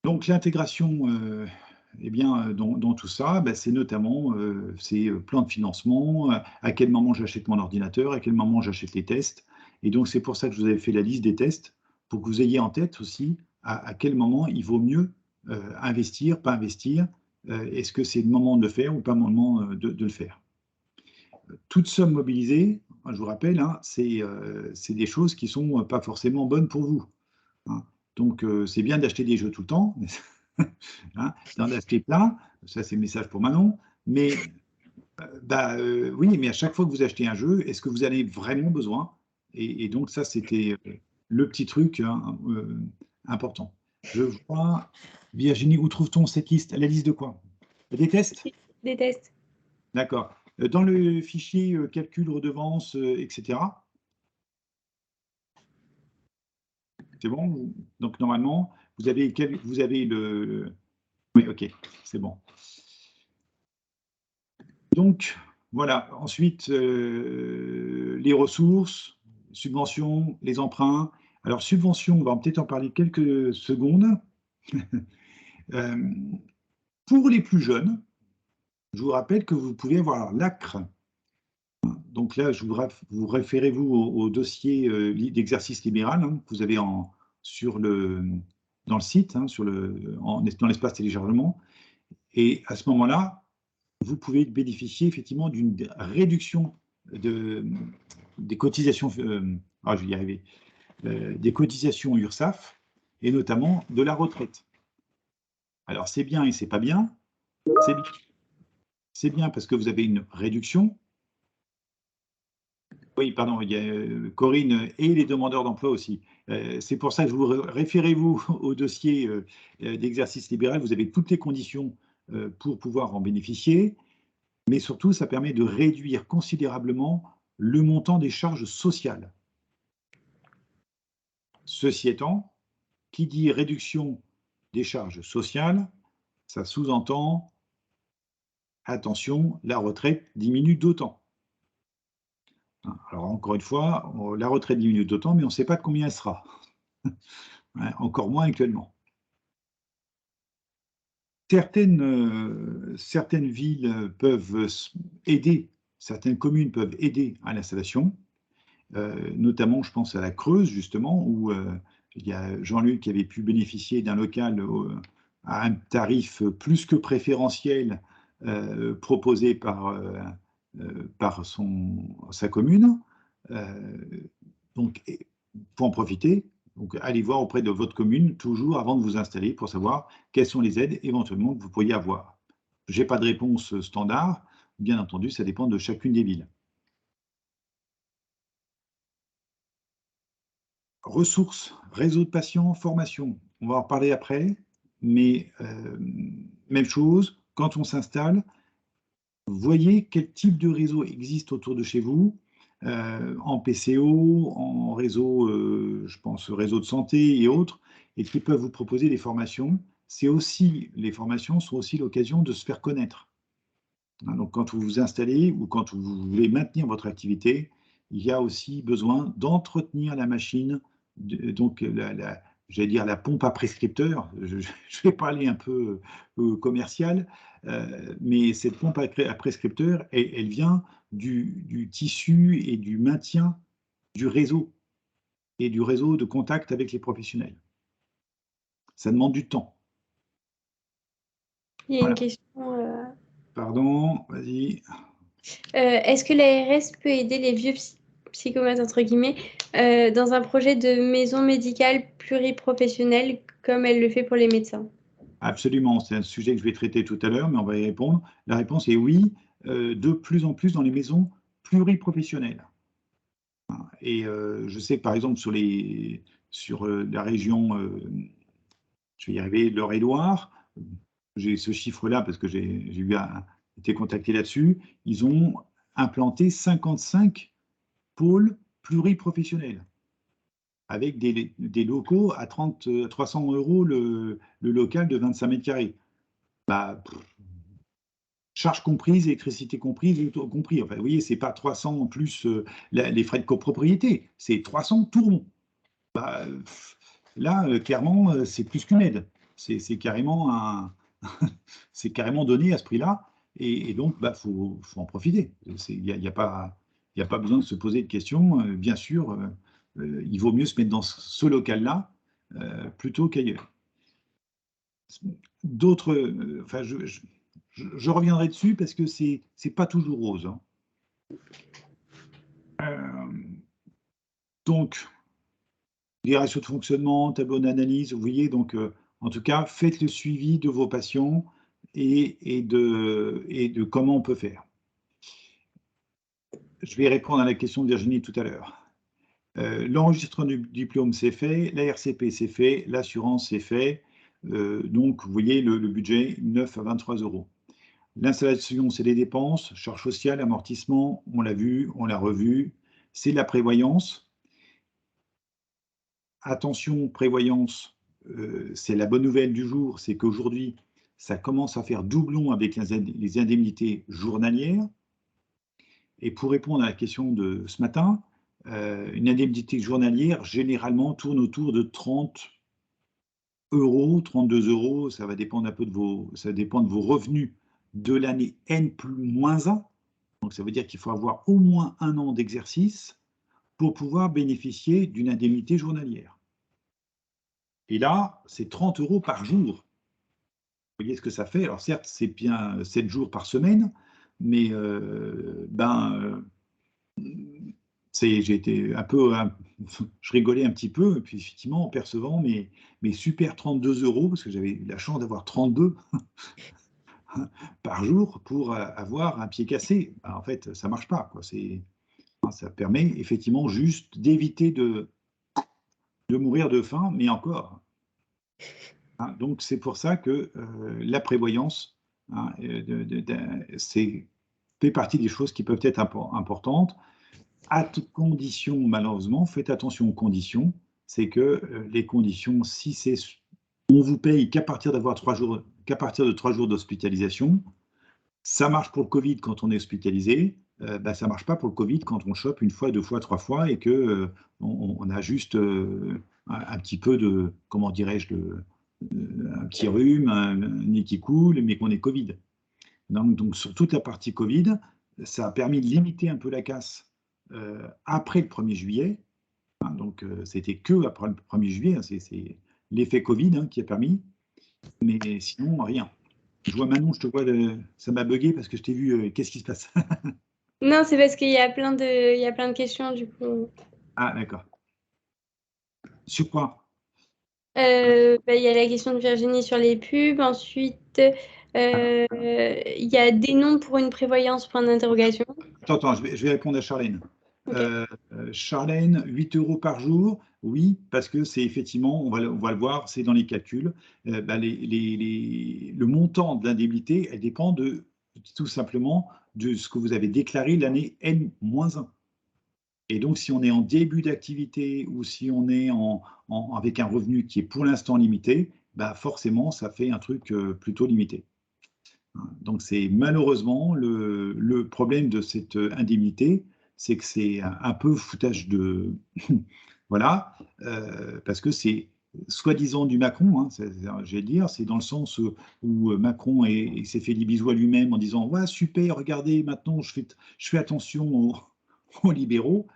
Donc l'intégration, dans tout ça, c'est notamment ces plans de financement, à quel moment j'achète mon ordinateur, à quel moment j'achète les tests. Et donc c'est pour ça que je vous avais fait la liste des tests, pour que vous ayez en tête aussi à quel moment il vaut mieux investir, pas investir. Est-ce que c'est le moment de le faire ou pas le moment de le faire. Toute somme mobilisée, je vous rappelle, hein, c'est des choses qui ne sont pas forcément bonnes pour vous. Hein. Donc, c'est bien d'acheter des jeux tout le temps, hein, d'en acheter plein, ça c'est le message pour Manon, mais oui, mais à chaque fois que vous achetez un jeu, est-ce que vous en avez vraiment besoin? Et donc ça, c'était le petit truc hein, important. Je vois, Virginie, où trouve-t-on cette liste? La liste de quoi? Des tests? Des tests. D'accord. Dans le fichier calcul, redevance, etc. C'est bon? Donc, normalement, vous avez le... Oui, OK, c'est bon. Donc, voilà. Ensuite, les ressources, subventions, les emprunts. Alors, subventions, on va peut-être en parler quelques secondes. Pour les plus jeunes, je vous rappelle que vous pouvez avoir l'ACRE. Donc là, vous référez-vous au dossier d'exercice libéral hein, que vous avez dans le site, hein, dans l'espace téléchargement. Et à ce moment-là, vous pouvez bénéficier effectivement d'une réduction des cotisations, je vais y arriver, des cotisations URSSAF et notamment de la retraite. Alors c'est bien et c'est pas bien. C'est bien parce que vous avez une réduction. Oui, pardon, il y a Corinne et les demandeurs d'emploi aussi. C'est pour ça que je vous référez-vous au dossier d'exercice libéral. Vous avez toutes les conditions pour pouvoir en bénéficier, mais surtout, ça permet de réduire considérablement le montant des charges sociales. Ceci étant, qui dit réduction des charges sociales, ça sous-entend, attention, la retraite diminue d'autant. Alors, encore une fois, la retraite diminue d'autant, mais on ne sait pas de combien elle sera. Encore moins actuellement. Certaines villes peuvent aider, certaines communes peuvent aider à l'installation, notamment, je pense à la Creuse, justement, où il y a Jean-Luc qui avait pu bénéficier d'un local à un tarif plus que préférentiel proposé par sa commune. Donc, il faut en profiter. Donc, allez voir auprès de votre commune, toujours avant de vous installer, pour savoir quelles sont les aides éventuellement que vous pourriez avoir. Je n'ai pas de réponse standard. Bien entendu, ça dépend de chacune des villes. Ressources, réseau de patients, formation. On va en reparler après, mais même chose, quand on s'installe, voyez quel type de réseau existe autour de chez vous, en PCO, en réseau, je pense, réseau de santé et autres, et qui peuvent vous proposer des formations. Les formations sont aussi l'occasion de se faire connaître. Donc, quand vous vous installez ou quand vous voulez maintenir votre activité, il y a aussi besoin d'entretenir la machine, donc j'allais dire la pompe à prescripteurs. Je vais parler un peu commercial, mais cette pompe à prescripteurs, elle vient du tissu et du maintien du réseau et du réseau de contact avec les professionnels. Ça demande du temps. Il y a Voilà. une question. Pardon, vas-y. Est-ce que l'ARS peut aider les vieux psychomates, entre guillemets, dans un projet de maison médicale pluriprofessionnelle, comme elle le fait pour les médecins? Absolument, c'est un sujet que je vais traiter tout à l'heure, mais on va y répondre. La réponse est oui, de plus en plus dans les maisons pluriprofessionnelles. Et je sais que par exemple sur la région, je vais y arriver, l'Eure-et-Loir, j'ai ce chiffre-là parce que j'ai été contacté là-dessus, ils ont implanté 55 pôles pluriprofessionnels avec des locaux à 300 € le local de 25 mètres carrés. Bah, charges comprises, électricité comprise, auto compris. Enfin, vous voyez, c'est pas 300 plus les frais de copropriété, c'est 300 tout rond. Bah, là, clairement, c'est plus qu'une aide. C'est carrément c'est carrément donné à ce prix-là. Et donc, bah, faut en profiter. Il n'y a pas besoin de se poser de questions. Bien sûr, il vaut mieux se mettre dans ce local-là plutôt qu'ailleurs. D'autres, enfin, je reviendrai dessus parce que c'est pas toujours rose. Hein. Donc, les ratios de fonctionnement, tableau d'analyse, vous voyez, donc en tout cas, faites le suivi de vos patients et de comment on peut faire. Je vais répondre à la question de Virginie tout à l'heure. L'enregistrement du diplôme, c'est fait, la RCP, c'est fait, l'assurance, c'est fait. Donc, vous voyez le budget, 9 à 23 €. L'installation, c'est les dépenses, charges sociales, amortissement, on l'a vu, on l'a revu. C'est la prévoyance. Attention, prévoyance, c'est la bonne nouvelle du jour, c'est qu'aujourd'hui, ça commence à faire doublon avec les indemnités journalières. Et pour répondre à la question de ce matin, une indemnité journalière, généralement, tourne autour de 30 €, 32 €, ça va dépendre un peu ça dépend de vos revenus de l'année N+1. Donc, ça veut dire qu'il faut avoir au moins 1 an d'exercice pour pouvoir bénéficier d'une indemnité journalière. Et là, c'est 30 € par jour. Vous voyez ce que ça fait? Alors certes, c'est bien 7 jours par semaine, mais j'ai été un peu, je rigolais un petit peu, et puis effectivement, en percevant mes super 32 €, parce que j'avais la chance d'avoir 32 par jour pour avoir un pied cassé. Ben, en fait, ça marche pas, quoi. Ça permet effectivement juste d'éviter de mourir de faim, mais encore. Hein, donc c'est pour ça que la prévoyance, hein, fait partie des choses qui peuvent être importantes, à toute condition, malheureusement, faites attention aux conditions, c'est que les conditions, si on vous paye qu'à partir de 3 jours d'hospitalisation, ça marche pour le Covid quand on est hospitalisé, bah, ça ne marche pas pour le Covid quand on chope 1 fois, 2 fois, 3 fois et que on a juste un petit peu de, comment dirais-je, un petit rhume, un nez qui coule, mais qu'on est Covid. Donc sur toute la partie Covid, ça a permis de limiter un peu la casse après le 1er juillet. Hein, donc c'était que après le 1er juillet, hein, c'est l'effet Covid hein, qui a permis, mais sinon rien. Je vois Manon, je te vois, ça m'a bugué parce que je t'ai vu, qu'est-ce qui se passe? Non, c'est parce qu'il y a plein de questions du coup. Ah d'accord. Sur quoi? Il y a la question de Virginie sur les pubs. Ensuite, il y a des noms pour une prévoyance, point d'interrogation. Attends, je vais répondre à Charlène. Ok. Charlène, 8 € par jour, oui, parce que c'est effectivement, on va le voir, c'est dans les calculs, le montant de l'indemnité, elle dépend tout simplement de ce que vous avez déclaré l'année N-1. Et donc, si on est en début d'activité ou si on est avec un revenu qui est pour l'instant limité, bah forcément, ça fait un truc plutôt limité. Donc, c'est malheureusement le problème de cette indemnité, c'est que c'est un peu foutage de... voilà, parce que c'est soi-disant du Macron, hein, j'allais dire, c'est dans le sens où Macron s'est fait des bisous à lui-même en disant « Ouais, super, regardez, maintenant je fais attention aux libéraux. »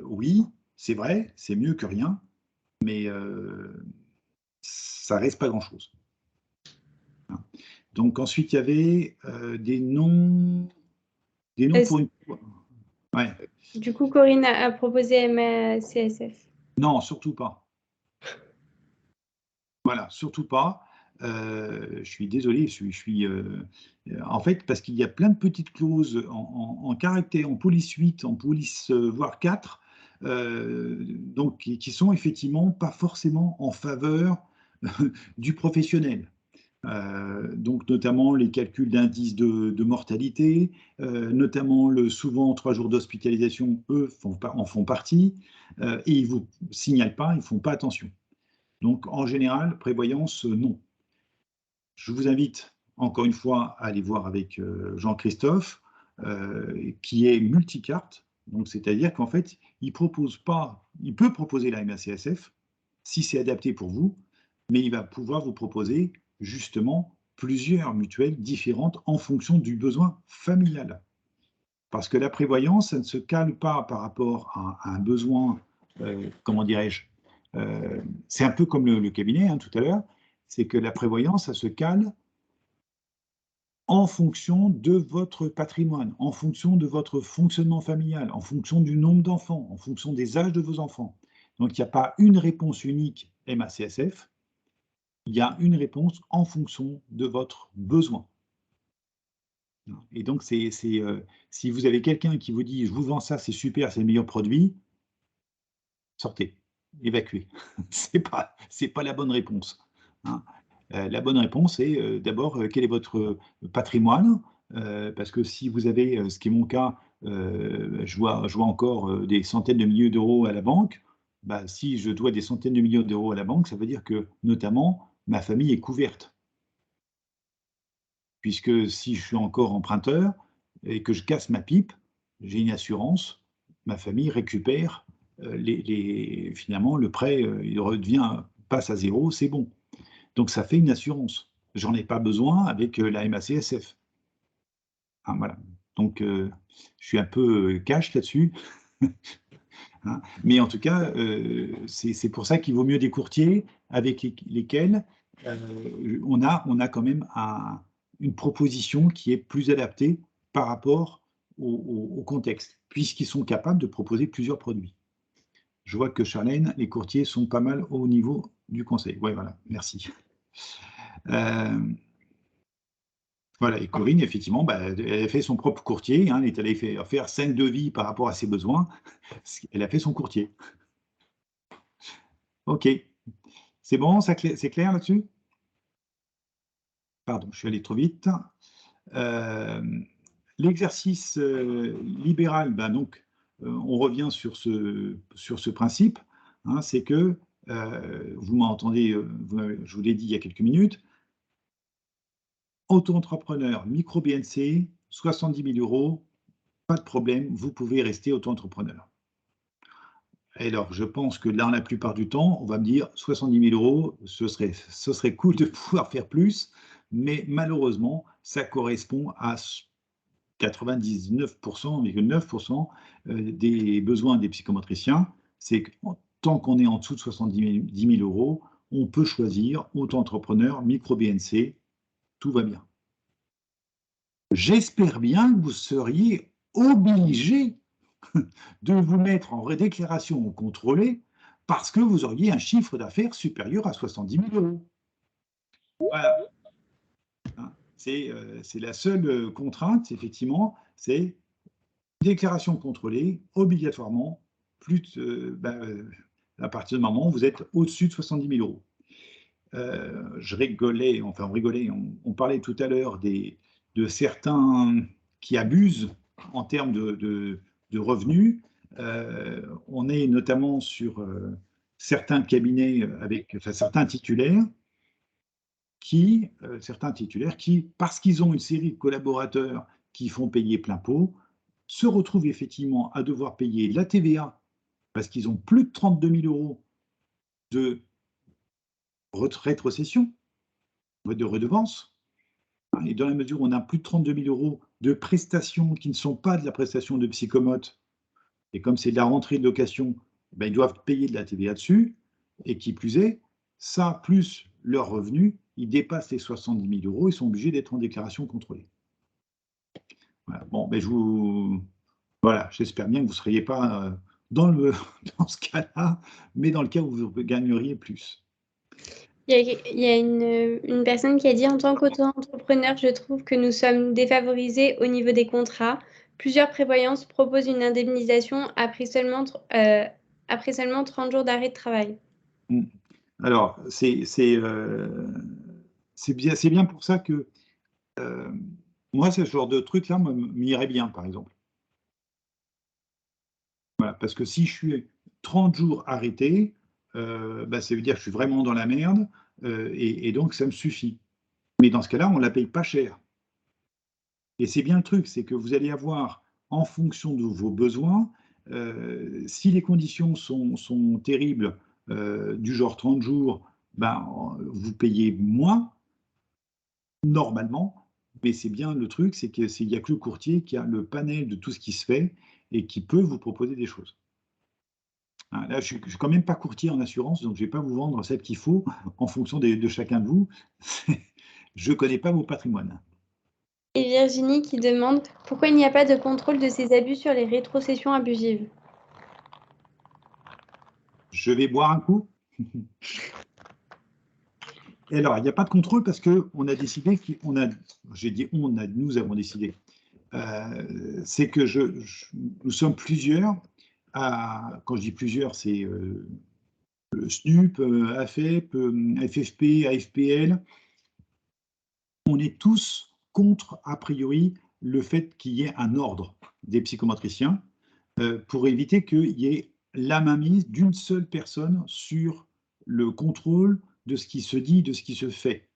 Oui, c'est vrai, c'est mieux que rien, mais ça reste pas grand-chose. Donc ensuite, il y avait des noms pour une... Ouais. Du coup, Corinne a proposé MACSF. Non, surtout pas. Voilà, surtout pas. Je suis désolé, en fait, parce qu'il y a plein de petites clauses en caractère, en police 8, en police voire 4, donc qui sont effectivement pas forcément en faveur du professionnel. Donc notamment les calculs d'indice de mortalité, notamment souvent 3 jours d'hospitalisation, eux en font partie, et ils ne vous signalent pas, ils ne font pas attention. Donc en général, prévoyance, non. Je vous invite encore une fois à aller voir avec Jean-Christophe, qui est multicarte, donc c'est-à-dire qu'en fait, il peut proposer la MACSF si c'est adapté pour vous, mais il va pouvoir vous proposer justement plusieurs mutuelles différentes en fonction du besoin familial. Parce que la prévoyance, ça ne se cale pas par rapport à un besoin, comment dirais-je, c'est un peu comme le cabinet hein, tout à l'heure, c'est que la prévoyance, ça se cale en fonction de votre patrimoine, en fonction de votre fonctionnement familial, en fonction du nombre d'enfants, en fonction des âges de vos enfants. Donc il n'y a pas une réponse unique MACSF, il y a une réponse en fonction de votre besoin. Et donc, si vous avez quelqu'un qui vous dit « je vous vends ça, c'est super, c'est le meilleur produit », sortez, évacuez. C'est pas la bonne réponse. Hein. La bonne réponse est d'abord quel est votre patrimoine, parce que si vous avez, ce qui est mon cas, je vois encore des centaines de milliers d'euros à la banque, bah, si je dois des centaines de millions d'euros à la banque, ça veut dire que notamment ma famille est couverte. Puisque si je suis encore emprunteur et que je casse ma pipe, j'ai une assurance, ma famille récupère finalement le prêt, passe à zéro, c'est bon. Donc ça fait une assurance. J'en ai pas besoin avec la MACSF. Hein, voilà. Donc je suis un peu cash là-dessus. Hein. Mais en tout cas, c'est pour ça qu'il vaut mieux des courtiers avec lesquels on a quand même une proposition qui est plus adaptée par rapport au contexte, puisqu'ils sont capables de proposer plusieurs produits. Je vois que Charlène, les courtiers sont pas mal au niveau du conseil. Oui, voilà, merci. Voilà, et Corinne, effectivement, bah, elle a fait son propre courtier, hein, elle est allée faire 5 devis par rapport à ses besoins. Elle a fait son courtier. OK. C'est bon, c'est clair là-dessus? Pardon, je suis allé trop vite. L'exercice libéral, ben donc, on revient sur ce principe, hein, c'est que, vous m'entendez, je vous l'ai dit il y a quelques minutes, auto-entrepreneur, micro-BNC, 70 000 €, pas de problème, vous pouvez rester auto-entrepreneur. Alors, je pense que dans la plupart du temps, on va me dire 70 000 €, ce serait cool de pouvoir faire plus, mais malheureusement, ça correspond à 99,9% des besoins des psychomotriciens. C'est que tant qu'on est en dessous de 70 000 €, on peut choisir auto-entrepreneur, micro-BNC, tout va bien. J'espère bien que vous seriez obligé de vous mettre en déclaration contrôlée parce que vous auriez un chiffre d'affaires supérieur à 70 000 €. Voilà. Hein, c'est la seule contrainte, effectivement, c'est déclaration contrôlée, obligatoirement, à partir du moment où vous êtes au-dessus de 70 000 €. Je rigolais, enfin on rigolait, on parlait tout à l'heure de certains qui abusent en termes de revenus. On est notamment sur certains cabinets certains titulaires qui, parce qu'ils ont une série de collaborateurs qui font payer plein pot, se retrouvent effectivement à devoir payer la TVA parce qu'ils ont plus de 32 000 € de rétrocession, de redevance. Et dans la mesure où on a plus de 32 000 € de prestations qui ne sont pas de la prestation de psychomote, et comme c'est de la rentrée de location, ben, ils doivent payer de la TVA dessus, et qui plus est, ça, plus leurs revenus, ils dépassent les 70 000 €, ils sont obligés d'être en déclaration contrôlée. Voilà. Bon, ben voilà, j'espère bien que vous ne seriez pas dans ce cas-là, mais dans le cas où vous gagneriez plus. Il y a une personne qui a dit, en tant qu'auto-entrepreneur, je trouve que nous sommes défavorisés au niveau des contrats. Plusieurs prévoyances proposent une indemnisation après seulement 30 jours d'arrêt de travail. Alors, c'est bien pour ça que moi, ce genre de truc-là m'irait bien, par exemple. Voilà, parce que si je suis 30 jours arrêté, bah, ça veut dire que je suis vraiment dans la merde, et donc ça me suffit. Mais dans ce cas-là, on ne la paye pas cher. Et c'est bien le truc, c'est que vous allez avoir, en fonction de vos besoins, si les conditions sont terribles, du genre 30 jours, ben, vous payez moins, normalement, mais c'est bien le truc, c'est qu'il n'y a que le courtier qui a le panel de tout ce qui se fait et qui peut vous proposer des choses. Là, je ne suis quand même pas courtier en assurance, donc je ne vais pas vous vendre celle qu'il faut en fonction de chacun de vous. Je ne connais pas vos patrimoines. Et Virginie qui demande pourquoi il n'y a pas de contrôle de ces abus sur les rétrocessions abusives. Je vais boire un coup. Et alors, il n'y a pas de contrôle parce qu'on a décidé, nous avons décidé, c'est que nous sommes plusieurs, quand je dis plusieurs, c'est SNUP, AFEP, FFP, AFPL, on est tous contre, a priori, le fait qu'il y ait un ordre des psychomotriciens pour éviter qu'il y ait la mainmise d'une seule personne sur le contrôle de ce qui se dit, de ce qui se fait.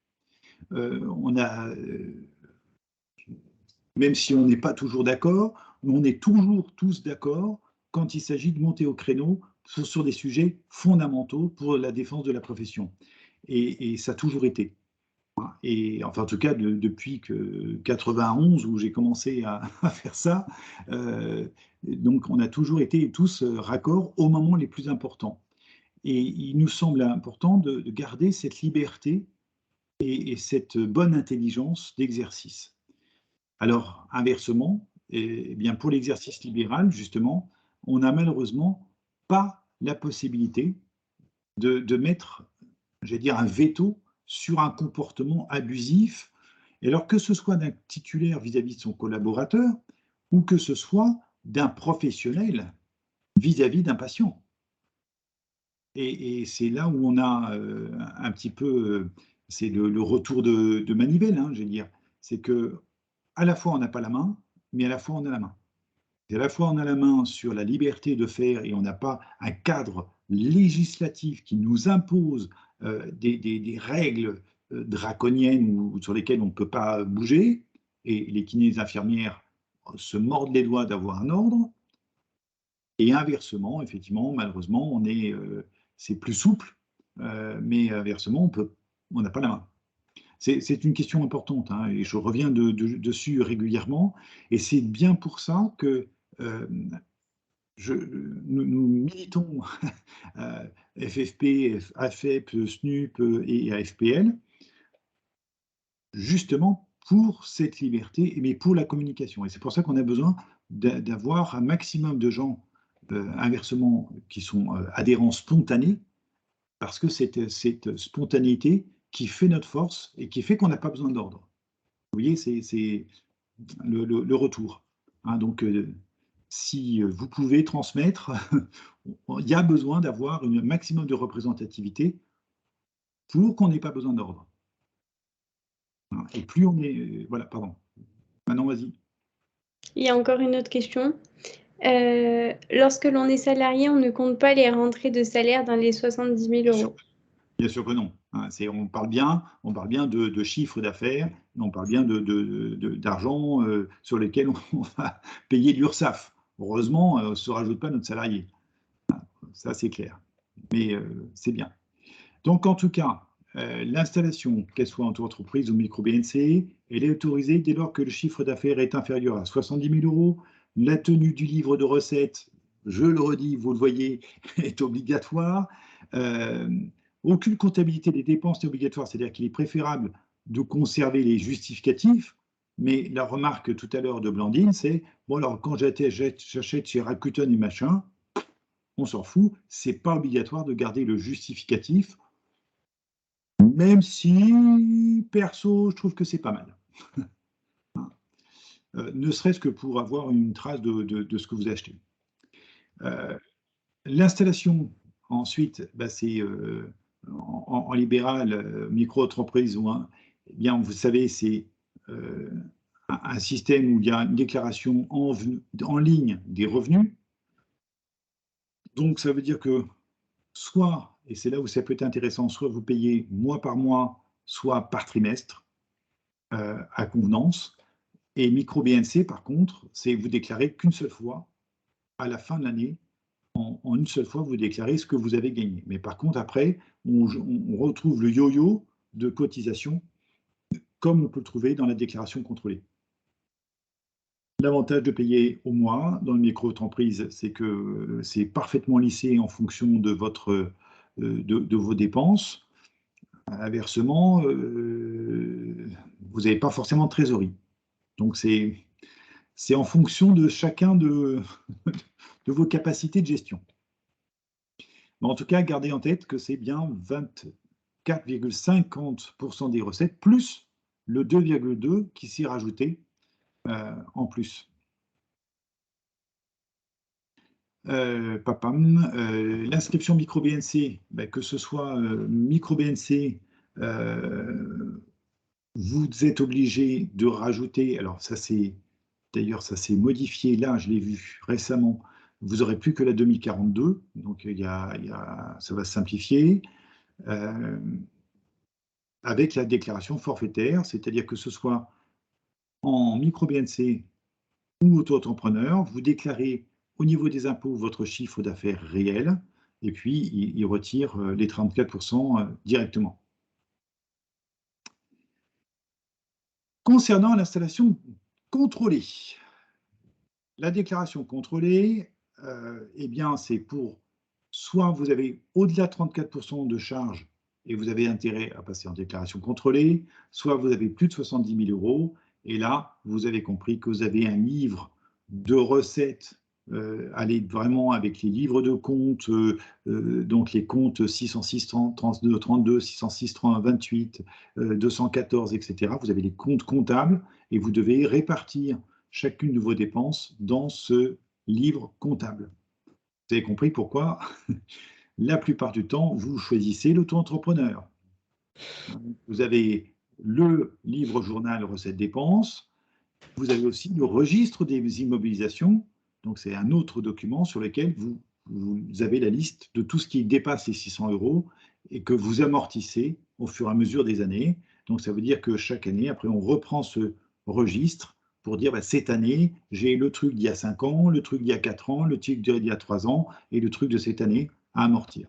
Même si on n'est pas toujours d'accord, on est toujours tous d'accord quand il s'agit de monter au créneau sur des sujets fondamentaux pour la défense de la profession. Et ça a toujours été. Et enfin, en tout cas, depuis que 91, où j'ai commencé à faire ça, donc on a toujours été tous raccords aux moments les plus importants. Et il nous semble important de garder cette liberté et cette bonne intelligence d'exercice. Alors, inversement, eh bien, pour l'exercice libéral, justement, on n'a malheureusement pas la possibilité de mettre, j'allais dire, un veto sur un comportement abusif, et alors que ce soit d'un titulaire vis-à-vis de son collaborateur, ou que ce soit d'un professionnel vis-à-vis d'un patient. Et c'est là où on a un petit peu, c'est le retour de manivelle, je veux dire. C'est que à la fois on n'a pas la main, mais à la fois on a la main. Et à la fois on a la main sur la liberté de faire et on n'a pas un cadre législatif qui nous impose des règles draconiennes ou sur lesquelles on ne peut pas bouger, et les kinés et les infirmières se mordent les doigts d'avoir un ordre. Et inversement, effectivement, malheureusement, c'est plus souple, mais inversement, on n'a pas la main. C'est une question importante, et je reviens dessus régulièrement, et c'est bien pour ça que nous militons FFP, AFEP, SNUP et AFPL, justement pour cette liberté, mais pour la communication. Et c'est pour ça qu'on a besoin d'avoir un maximum de gens, inversement, qui sont adhérents spontanés, parce que c'est cette spontanéité qui fait notre force et qui fait qu'on n'a pas besoin d'ordre. Vous voyez, c'est le retour. Donc, si vous pouvez transmettre, il y a besoin d'avoir un maximum de représentativité pour qu'on n'ait pas besoin d'ordre. Et plus on est... voilà, pardon. Maintenant, vas-y. Il y a encore une autre question. Lorsque l'on est salarié, on ne compte pas les rentrées de salaire dans les 70 000 euros. Bien sûr que non. On parle bien de chiffre d'affaires, on parle bien d'argent sur lesquels on va payer l'URSSAF. Heureusement, on ne se rajoute pas notre salarié. Ça, c'est clair. Mais c'est bien. Donc, en tout cas, l'installation, qu'elle soit en entreprise ou micro-BNC, elle est autorisée dès lors que le chiffre d'affaires est inférieur à 70 000 euros. La tenue du livre de recettes, je le redis, vous le voyez, est obligatoire. Aucune comptabilité des dépenses n'est obligatoire, c'est-à-dire qu'il est préférable de conserver les justificatifs. Mais la remarque tout à l'heure de Blandine, c'est bon, alors quand j'achète chez Rakuten et machin, on s'en fout, c'est pas obligatoire de garder le justificatif. Même si, perso, je trouve que c'est pas mal. Ne serait-ce que pour avoir une trace de ce que vous achetez. L'installation, ensuite, bah, c'est en libéral, micro-entreprise, eh bien, vous savez, c'est un système où il y a une déclaration en ligne des revenus. Donc, ça veut dire que soit, et c'est là où ça peut être intéressant, soit vous payez mois par mois, soit par trimestre, à convenance. Et micro-BNC, par contre, c'est vous déclarez qu'une seule fois, à la fin de l'année, en une seule fois, vous déclarez ce que vous avez gagné. Mais par contre, après, on retrouve le yo-yo de cotisation, comme on peut le trouver dans la déclaration contrôlée. L'avantage de payer au mois dans une micro-entreprise, c'est que c'est parfaitement lissé en fonction de vos dépenses. Inversement, vous n'avez pas forcément de trésorerie. Donc, c'est en fonction de chacun de vos capacités de gestion. Mais en tout cas, gardez en tête que c'est bien 24,50% des recettes, plus le 2,2 qui s'y est rajouté en plus. L'inscription micro-BNC, que ce soit micro-BNC, vous êtes obligé de rajouter, alors ça c'est, d'ailleurs ça s'est modifié là, je l'ai vu récemment, vous n'aurez plus que la 2042, donc ça va se simplifier, avec la déclaration forfaitaire, c'est-à-dire que ce soit en micro-BNC ou auto-entrepreneur, vous déclarez au niveau des impôts votre chiffre d'affaires réel, et puis il retire les 34% directement. Concernant l'installation contrôlée, la déclaration contrôlée, eh bien, c'est pour soit vous avez au-delà de 34% de charges et vous avez intérêt à passer en déclaration contrôlée, soit vous avez plus de 70 000 euros, et là, vous avez compris que vous avez un livre de recettes, allez vraiment avec les livres de comptes, donc les comptes 606, 32, 32, 606, 31, 28, 214, etc. Vous avez les comptes comptables et vous devez répartir chacune de vos dépenses dans ce livre comptable. Vous avez compris pourquoi la plupart du temps, vous choisissez l'auto-entrepreneur. Vous avez le livre journal recettes-dépenses, vous avez aussi le registre des immobilisations, donc c'est un autre document sur lequel vous avez la liste de tout ce qui dépasse les 600 euros et que vous amortissez au fur et à mesure des années. Donc ça veut dire que chaque année, après on reprend ce registre pour dire cette année, j'ai le truc d'il y a 5 ans, le truc d'il y a 4 ans, le truc d'il y a 3 ans et le truc de cette année à amortir.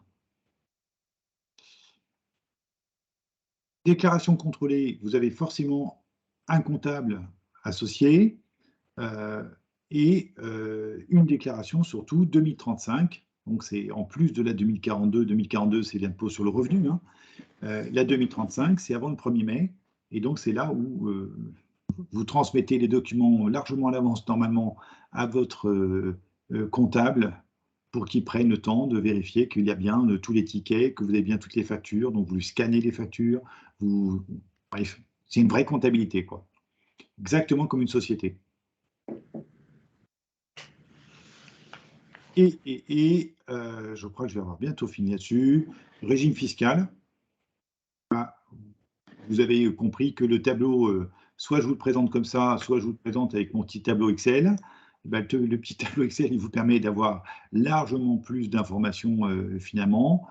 Déclaration contrôlée, vous avez forcément un comptable associé et une déclaration surtout 2035. Donc c'est en plus de la 2042. 2042, c'est l'impôt sur le revenu. Hein. La 2035, c'est avant le 1er mai. Et donc c'est là où vous transmettez les documents largement à l'avance normalement à votre comptable pour qu'il prenne le temps de vérifier qu'il y a bien tous les tickets, que vous avez bien toutes les factures. Donc vous lui scannez les factures. Bref, c'est une vraie comptabilité, quoi. Exactement comme une société. je crois que je vais avoir bientôt fini là-dessus. Régime fiscal. Vous avez compris que le tableau, soit je vous le présente comme ça, soit je vous le présente avec mon petit tableau Excel. Le petit tableau Excel, il vous permet d'avoir largement plus d'informations finalement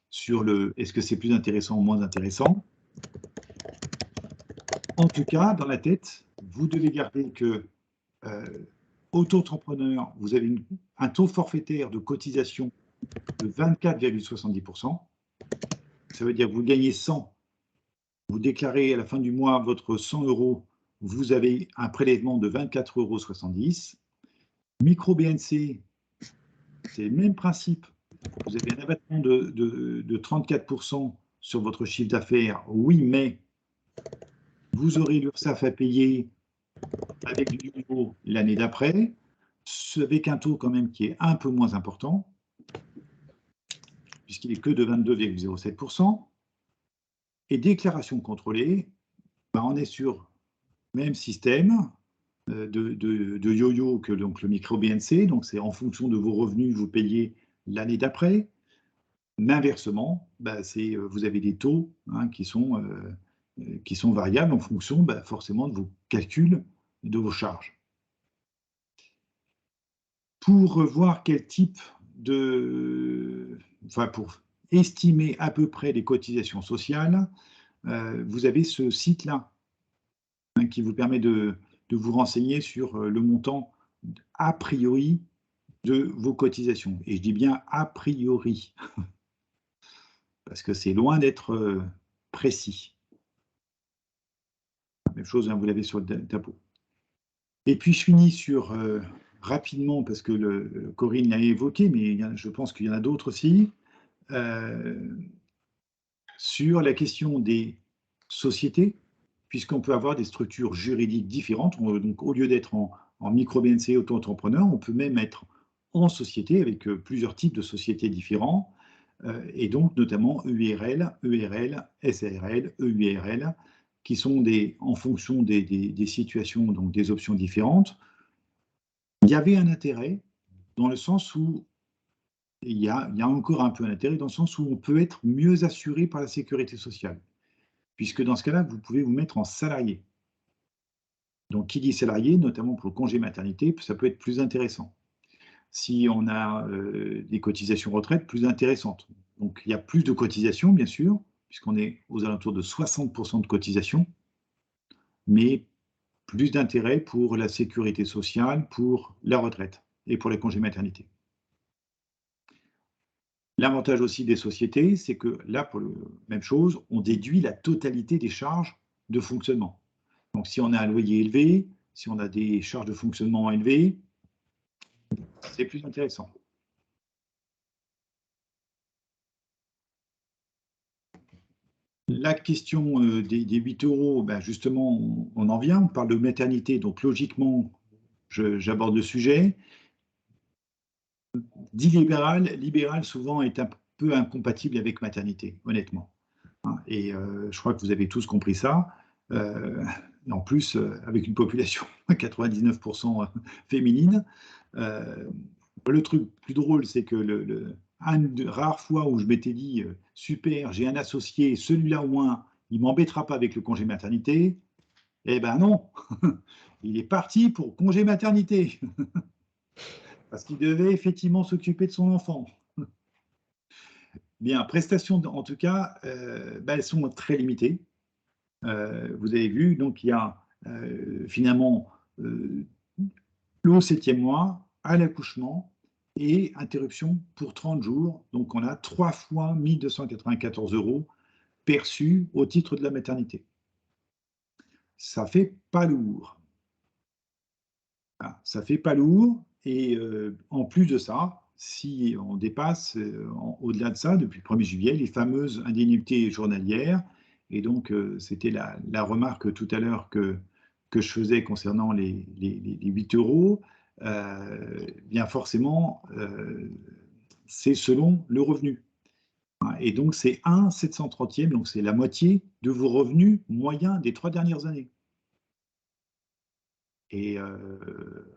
sur est-ce que c'est plus intéressant ou moins intéressant. En tout cas, dans la tête, vous devez garder que auto-entrepreneur, vous avez un taux forfaitaire de cotisation de 24,70%. Ça veut dire que vous gagnez 100, vous déclarez à la fin du mois votre 100 €, vous avez un prélèvement de 24,70 €. Micro BNC, c'est le même principe. Vous avez un abattement de 34% sur votre chiffre d'affaires. Oui, mais vous aurez l'URSSAF à payer avec du nouveau l'année d'après, avec un taux quand même qui est un peu moins important, puisqu'il est que de 22,07%. Et déclaration contrôlée, on est sur le même système de yo-yo que donc, le micro-BNC. Donc, c'est en fonction de vos revenus, vous payez l'année d'après. Mais inversement, vous avez des taux qui sont variables en fonction forcément de vos calculs de vos charges. Pour voir quel type pour estimer à peu près les cotisations sociales, vous avez ce site-là qui vous permet de vous renseigner sur le montant a priori de vos cotisations. Et je dis bien a priori, parce que c'est loin d'être précis. Même chose, vous l'avez sur le tableau. Et puis je finis sur, rapidement, parce que Corinne l'a évoqué, mais je pense qu'il y en a d'autres aussi, sur la question des sociétés, puisqu'on peut avoir des structures juridiques différentes. Donc, au lieu d'être en micro-BNC auto-entrepreneur, on peut même être en société avec plusieurs types de sociétés différents, et donc notamment URL, ERL, SARL, EURL, qui sont en fonction des situations, donc des options différentes. Il y avait un intérêt dans le sens où il y a encore un peu un intérêt dans le sens où on peut être mieux assuré par la sécurité sociale, puisque dans ce cas-là, vous pouvez vous mettre en salarié. Donc, qui dit salarié, notamment pour le congé maternité, ça peut être plus intéressant. Si on a des cotisations retraite plus intéressantes. Donc, il y a plus de cotisations, bien sûr, puisqu'on est aux alentours de 60% de cotisations, mais plus d'intérêt pour la sécurité sociale, pour la retraite et pour les congés maternité. L'avantage aussi des sociétés, c'est que là, pour la même chose, on déduit la totalité des charges de fonctionnement. Donc, si on a un loyer élevé, si on a des charges de fonctionnement élevées, c'est plus intéressant. La question des 8 €, justement, on en vient, on parle de maternité, donc logiquement, j'aborde le sujet. Dit libéral souvent est un peu incompatible avec maternité, honnêtement. Et je crois que vous avez tous compris ça. En plus, avec une population à 99% féminine. Le truc plus drôle, c'est que une des rares fois où je m'étais dit super, j'ai un associé, celui-là au moins, il ne m'embêtera pas avec le congé maternité. Eh ben non, il est parti pour congé maternité. Parce qu'il devait effectivement s'occuper de son enfant. Bien, prestations, en tout cas, elles sont très limitées. Vous avez vu, donc il y a finalement le 7e mois, à l'accouchement et interruption pour 30 jours. Donc on a 3 fois 1 294 € perçus au titre de la maternité. Ça fait pas lourd. Ça fait pas lourd. Et en plus de ça, si on dépasse au-delà de ça, depuis le 1er juillet, les fameuses indemnités journalières, et donc c'était la remarque tout à l'heure que je faisais concernant les 8 €, bien forcément, c'est selon le revenu. Et donc c'est 1/730e, donc c'est la moitié de vos revenus moyens des 3 dernières années. Et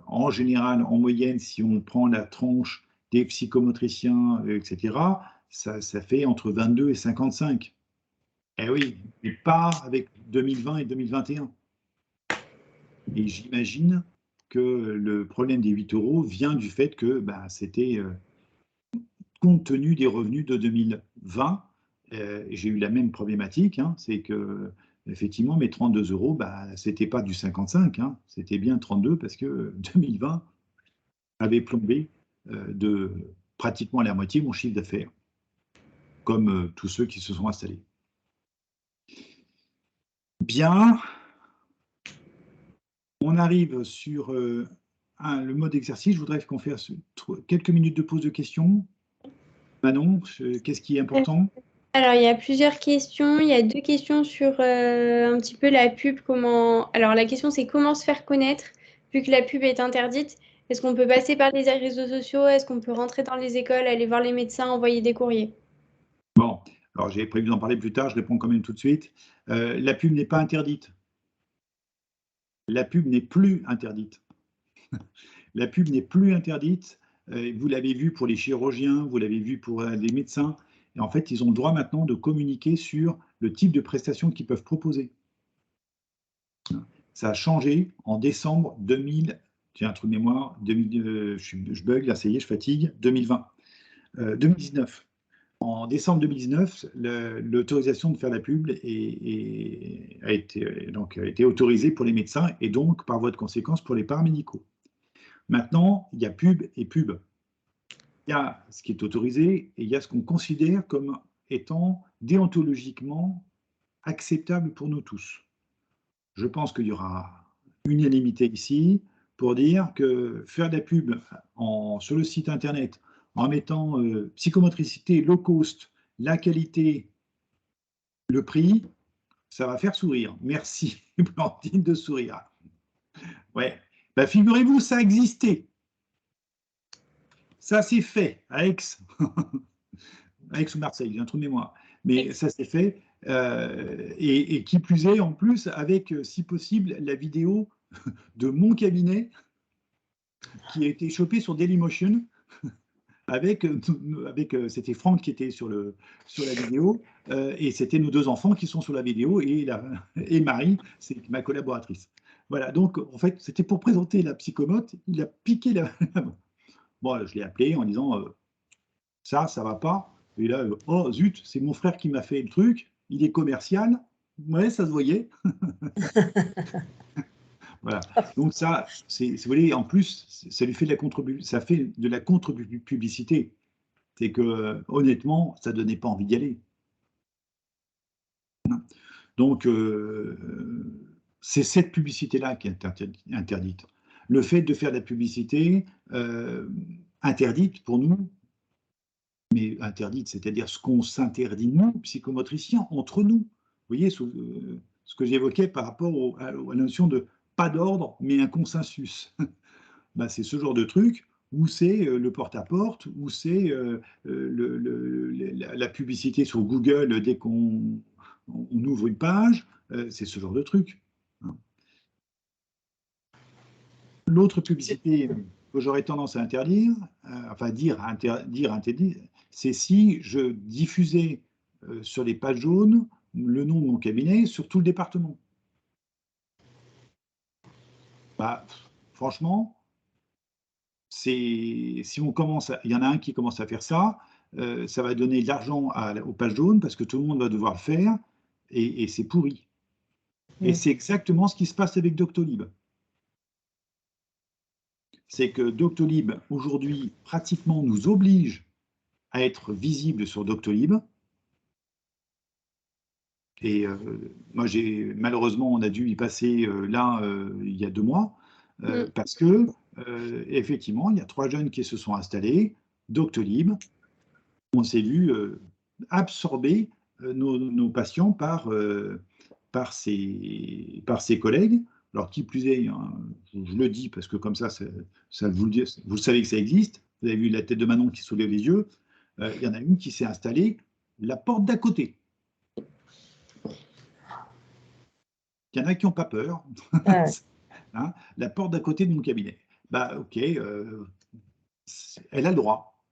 en général, en moyenne, si on prend la tranche des psychomotriciens, etc., ça fait entre 22 et 55. Eh oui, mais pas avec 2020 et 2021. Et j'imagine que le problème des 8 € vient du fait que c'était compte tenu des revenus de 2020. J'ai eu la même problématique, hein, c'est que effectivement mes 32 €, c'était pas du 55, hein, c'était bien 32 parce que 2020 avait plombé de pratiquement à la moitié mon chiffre d'affaires, comme tous ceux qui se sont installés. Bien, on arrive sur le mode exercice. Je voudrais qu'on fasse quelques minutes de pause de questions. Manon, qu'est-ce qui est important? Alors, il y a plusieurs questions. Il y a 2 questions sur un petit peu la pub. Alors, la question, c'est comment se faire connaître vu que la pub est interdite? Est-ce qu'on peut passer par les réseaux sociaux? Est-ce qu'on peut rentrer dans les écoles, aller voir les médecins, envoyer des courriers? Bon, alors j'ai prévu d'en parler plus tard, je réponds quand même tout de suite. La pub n'est pas interdite. La pub n'est plus interdite. La pub n'est plus interdite. Vous l'avez vu pour les chirurgiens, vous l'avez vu pour les médecins. Et en fait, ils ont le droit maintenant de communiquer sur le type de prestations qu'ils peuvent proposer. Ça a changé en décembre 2000. J'ai un trou de mémoire. Je bug, là, ça y est, je fatigue. 2020. 2019. En décembre 2019, l'autorisation de faire la pub a été autorisée pour les médecins et donc, par voie de conséquence, pour les paramédicaux. Maintenant, il y a pub et pub. Il y a ce qui est autorisé et il y a ce qu'on considère comme étant déontologiquement acceptable pour nous tous. Je pense qu'il y aura unanimité ici pour dire que faire de la pub sur le site internet en mettant psychomotricité, low cost, la qualité, le prix, ça va faire sourire. Merci, Blandine, de sourire. Ouais. Figurez-vous, ça a existé. Ça s'est fait à Aix. À Aix ou Marseille, j'ai un trou de mémoire. Mais ça s'est fait. Et qui plus est, en plus, avec, si possible, la vidéo de mon cabinet qui a été chopée sur Dailymotion. C'était Franck qui était sur la vidéo, et c'était nos 2 enfants qui sont sur la vidéo, et Marie, c'est ma collaboratrice. Voilà, donc en fait, c'était pour présenter la psychomote, il a piqué la... Bon, je l'ai appelé en disant, ça va pas, et là, oh zut, c'est mon frère qui m'a fait le truc, il est commercial, ouais, ça se voyait. Voilà. Donc ça, vous voyez, en plus, ça lui fait de la contre-publicité. C'est que, honnêtement, ça ne donnait pas envie d'y aller. Donc, c'est cette publicité-là qui est interdite. Le fait de faire de la publicité interdite pour nous, mais interdite, c'est-à-dire ce qu'on s'interdit, nous, psychomotriciens, entre nous. Vous voyez ce que j'évoquais par rapport à la notion de pas d'ordre, mais un consensus. C'est ce genre de truc où c'est le porte-à-porte, où c'est la publicité sur Google dès qu'on ouvre une page, c'est ce genre de truc. L'autre publicité que j'aurais tendance à interdire, interdire, c'est si je diffusais sur les pages jaunes le nom de mon cabinet sur tout le département. Franchement, si on commence, il y en a un qui commence à faire ça, ça va donner de l'argent aux pages jaunes parce que tout le monde va devoir le faire et c'est pourri. Et c'est exactement ce qui se passe avec Doctolib. C'est que Doctolib, aujourd'hui, pratiquement nous oblige à être visible sur Doctolib. Et moi, malheureusement, on a dû y passer il y a 2 mois, parce que, effectivement, il y a 3 jeunes qui se sont installés, Doctolib, on s'est vu absorber nos patients par ses collègues. Alors, qui plus est, hein, je le dis parce que comme ça vous savez que ça existe. Vous avez vu la tête de Manon qui soulève les yeux. Il y en a une qui s'est installée la porte d'à côté. Il y en a qui n'ont pas peur. Ouais. Hein, la porte d'à côté de mon cabinet. Ok, elle a le droit.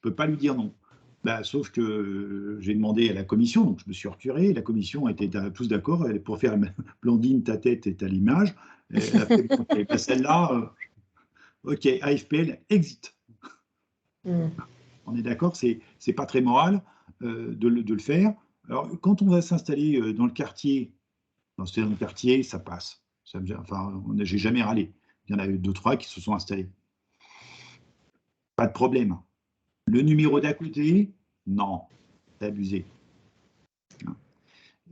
peux pas lui dire non. Bah, sauf que j'ai demandé à la commission, donc je me suis retiré. La commission était tous d'accord pour faire Blandine, ta tête est à l'image. Bah, celle-là, ok, AFPL, exit. On est d'accord, c'est pas très moral de le faire. Alors, quand on va s'installer dans le quartier, ça passe. Enfin, j'ai jamais râlé. Il y en a eu 2-3 qui se sont installés. Pas de problème. Le numéro d'à côté, non, c'est abusé.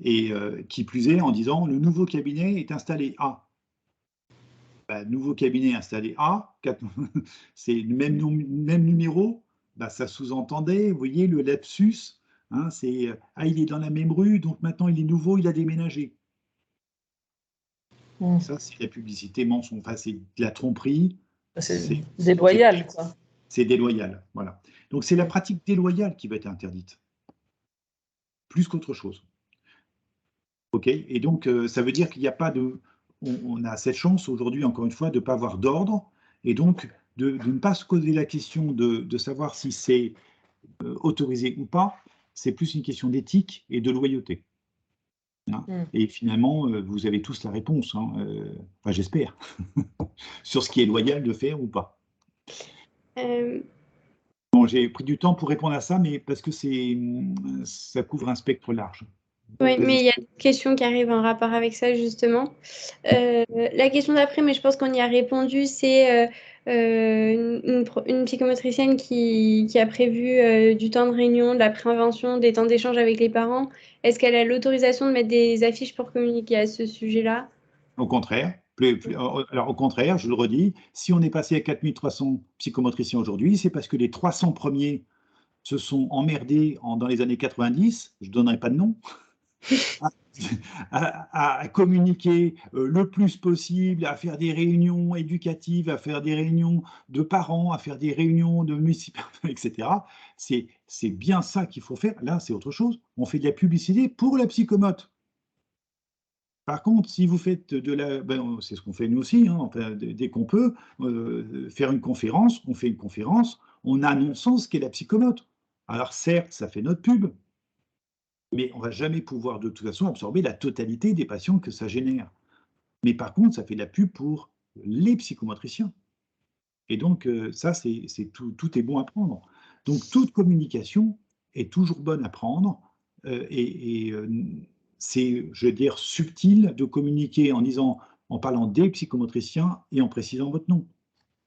Et qui plus est, en disant le nouveau cabinet est installé A. Bah, nouveau cabinet installé A, c'est le même numéro, bah, ça sous-entendait, vous voyez, le lapsus, hein, c'est il est dans la même rue, donc maintenant il est nouveau, il a déménagé. Ça, c'est la publicité mensonge, enfin, c'est de la tromperie. C'est déloyal, quoi. C'est déloyal, voilà. Donc c'est la pratique déloyale qui va être interdite, plus qu'autre chose. OK, et donc ça veut dire qu'il n'y a pas de... On a cette chance aujourd'hui, encore une fois, de ne pas avoir d'ordre, et donc de ne pas se poser la question de savoir si c'est autorisé ou pas. C'est plus une question d'éthique et de loyauté. Hein. Et finalement, vous avez tous la réponse, hein, enfin j'espère, sur ce qui est loyal de faire ou pas. Bon, j'ai pris du temps pour répondre à ça, mais parce que ça couvre un spectre large. Oui, mais il y a des questions qui arrivent en rapport avec ça, justement. La question d'après, mais je pense qu'on y a répondu, c'est une psychomotricienne qui a prévu du temps de réunion, de la prévention, des temps d'échange avec les parents. Est-ce qu'elle a l'autorisation de mettre des affiches pour communiquer à ce sujet-là? Au contraire. Alors, au contraire, je le redis, si on est passé à 4300 psychomotriciens aujourd'hui, c'est parce que les 300 premiers se sont emmerdés dans les années 90, je ne donnerai pas de nom, à communiquer le plus possible, à faire des réunions éducatives, à faire des réunions de parents, à faire des réunions de municipaux, etc. C'est bien ça qu'il faut faire. Là, c'est autre chose. On fait de la publicité pour la psychomote. Par contre, si vous faites de la... c'est ce qu'on fait nous aussi, hein, enfin, dès qu'on peut, faire une conférence, on fait une conférence, on annonce ce qu'est la psychomote. Alors certes, ça fait notre pub, mais on ne va jamais pouvoir de toute façon absorber la totalité des patients que ça génère. Mais par contre, ça fait de la pub pour les psychomotriciens. Et donc, ça, tout est bon à prendre. Donc, toute communication est toujours bonne à prendre c'est, je veux dire, subtil de communiquer en parlant des psychomotriciens et en précisant votre nom.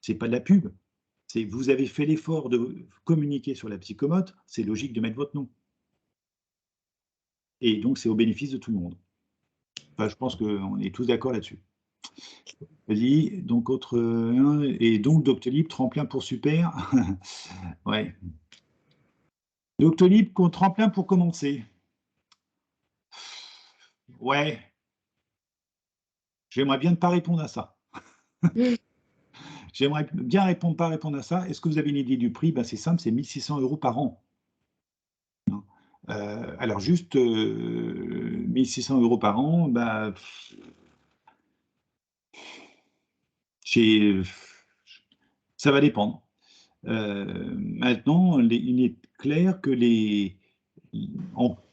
Ce n'est pas de la pub. Vous avez fait l'effort de communiquer sur la psychomote, c'est logique de mettre votre nom. Et donc, c'est au bénéfice de tout le monde. Enfin, je pense qu'on est tous d'accord là-dessus. Vas-y, donc et donc Doctolib, tremplin pour super. Ouais. Doctolib, tremplin pour commencer. Ouais. J'aimerais bien ne pas répondre à ça. J'aimerais bien pas répondre à ça. Est-ce que vous avez une idée du prix? C'est simple, c'est 1 600 € par an. Alors juste 1 600 € par an, ça va dépendre. Maintenant, il est clair que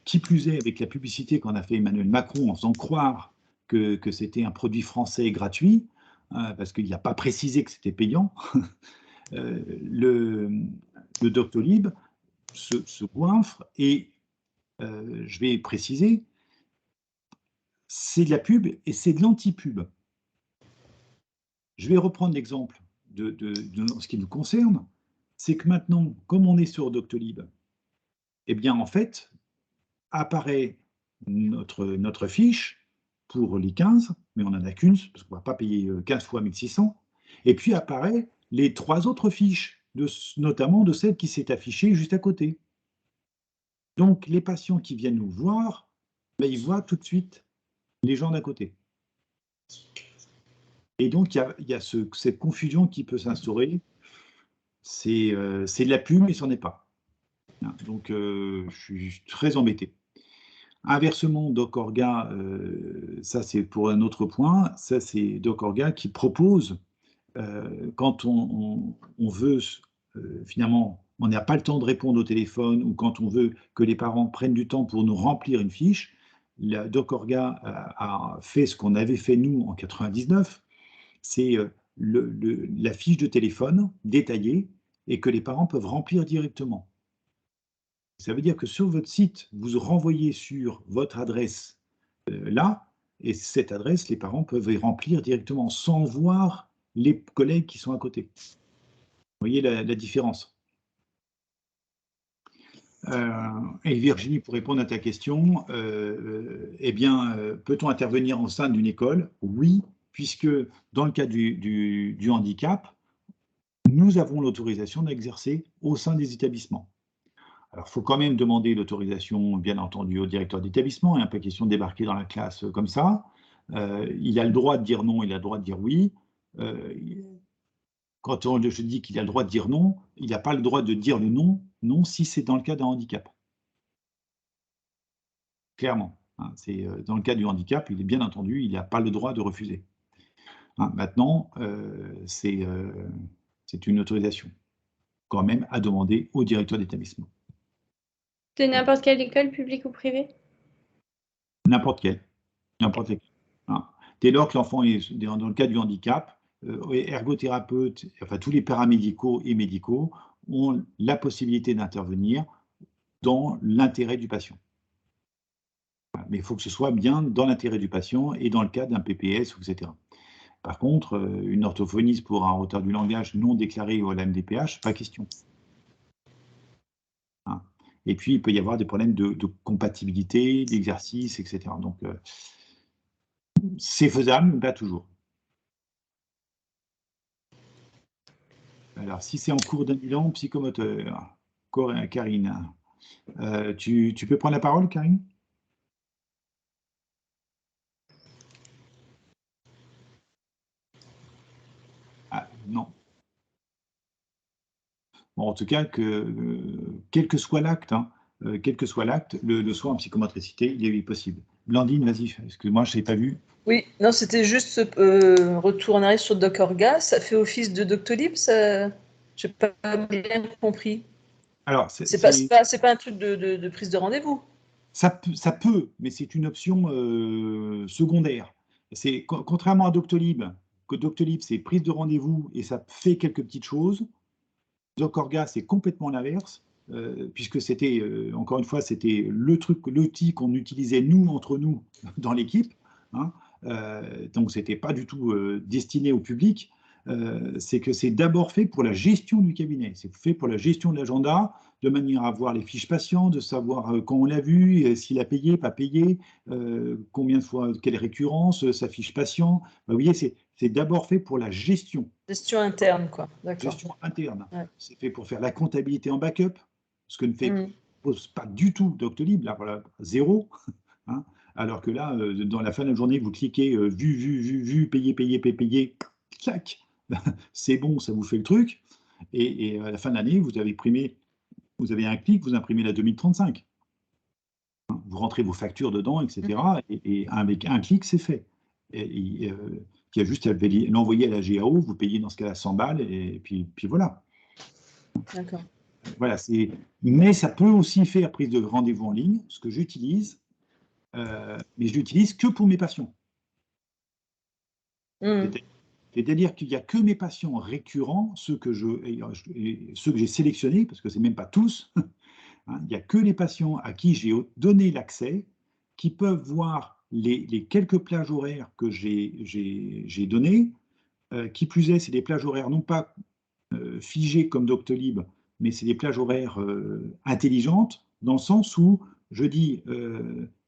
qui plus est avec la publicité qu'en a fait Emmanuel Macron en faisant croire que c'était un produit français gratuit, parce qu'il n'a pas précisé que c'était payant, le Doctolib se goinfre et je vais préciser, c'est de la pub et c'est de l'anti-pub. Je vais reprendre l'exemple de ce qui nous concerne, c'est que maintenant, comme on est sur Doctolib, eh bien en fait, apparaît notre fiche pour les 15, mais on n'en a qu'une, parce qu'on ne va pas payer 15 fois 1 600, et puis apparaît les 3 autres fiches, notamment de celle qui s'est affichée juste à côté. Donc les patients qui viennent nous voir, ils voient tout de suite les gens d'à côté. Et donc il y a cette confusion qui peut s'instaurer, c'est de la pub, mais c'en est pas. Donc je suis très embêté. Inversement, DocOrga, ça c'est pour un autre point, ça c'est DocOrga qui propose, quand on veut finalement on n'a pas le temps de répondre au téléphone ou quand on veut que les parents prennent du temps pour nous remplir une fiche, la DocOrga a fait ce qu'on avait fait nous en 99, c'est la fiche de téléphone détaillée et que les parents peuvent remplir directement. Ça veut dire que sur votre site, vous renvoyez sur votre adresse là, et cette adresse, les parents peuvent y remplir directement sans voir les collègues qui sont à côté. Vous voyez la différence. Et Virginie, pour répondre à ta question, eh bien, peut-on intervenir au sein d'une école? Oui, puisque dans le cas du handicap, nous avons l'autorisation d'exercer au sein des établissements. Alors, il faut quand même demander l'autorisation, bien entendu, au directeur d'établissement. Il n'y a pas question de débarquer dans la classe comme ça. Il a le droit de dire non, il a le droit de dire oui. Quand je dis qu'il a le droit de dire non, il n'a pas le droit de dire le non, non si c'est dans le cas d'un handicap. Clairement. Hein, dans le cas du handicap, il est bien entendu, il n'a pas le droit de refuser. Hein, maintenant, c'est une autorisation, quand même, à demander au directeur d'établissement. De n'importe quelle école, publique ou privée? N'importe quelle. N'importe quelle. Hein. Dès lors que l'enfant est dans le cas du handicap, ergothérapeutes, enfin tous les paramédicaux et médicaux ont la possibilité d'intervenir dans l'intérêt du patient. Mais il faut que ce soit bien dans l'intérêt du patient et dans le cas d'un PPS, etc. Par contre, une orthophoniste pour un retard du langage non déclaré à la MDPH, pas question. Hein. Et puis, il peut y avoir des problèmes de compatibilité, d'exercice, etc. Donc, c'est faisable, mais pas toujours. Alors, si c'est en cours d'un bilan psychomoteur, Karine, tu peux prendre la parole, Karine? Ah, non. Bon, en tout cas, quel que soit l'acte, hein, le soin en psychomotricité, il est possible. Blandine, vas-y, excuse-moi, je ne l'ai pas vu. Oui, non, c'était juste ce retour en arrière sur DocOrga. Ça fait office de Doctolib, ça... Je n'ai pas bien compris. Alors, c'est pas un truc de prise de rendez-vous. Ça peut, mais c'est une option secondaire. Contrairement à Doctolib, que Doctolib, c'est prise de rendez-vous et ça fait quelques petites choses. DocOrga, c'est complètement l'inverse, puisque c'était, encore une fois, c'était l'outil qu'on utilisait nous, entre nous, dans l'équipe. Hein, donc, ce n'était pas du tout destiné au public. C'est que c'est d'abord fait pour la gestion du cabinet. C'est fait pour la gestion de l'agenda, de manière à voir les fiches patients, de savoir quand on l'a vu, s'il a payé, pas payé, combien de fois, quelle récurrence, sa fiche patient. Vous voyez, c'est d'abord fait pour la gestion. Gestion interne, quoi. Gestion interne. Ouais. C'est fait pour faire la comptabilité en backup, ce que ne pose pas du tout Doctolib, là, voilà, zéro. Hein, alors que là, dans la fin de la journée, vous cliquez vu, payer, clac, c'est bon, ça vous fait le truc. Et à la fin de l'année, vous avez un clic, vous imprimez la 2035. Hein, vous rentrez vos factures dedans, etc. Et avec un clic, c'est fait. Il y a juste à l'envoyer à la GAO, vous payez dans ce cas-là 100 balles, et puis voilà. D'accord. Voilà, mais ça peut aussi faire prise de rendez-vous en ligne, ce que j'utilise, mais je l'utilise que pour mes patients. C'est-à-dire qu'il n'y a que mes patients récurrents, ceux que j'ai sélectionnés, parce que ce n'est même pas tous, hein, il n'y a que les patients à qui j'ai donné l'accès, qui peuvent voir les quelques plages horaires que j'ai données. Qui plus est, c'est des plages horaires non pas figées comme Doctolib, mais c'est des plages horaires intelligentes, dans le sens où je dis,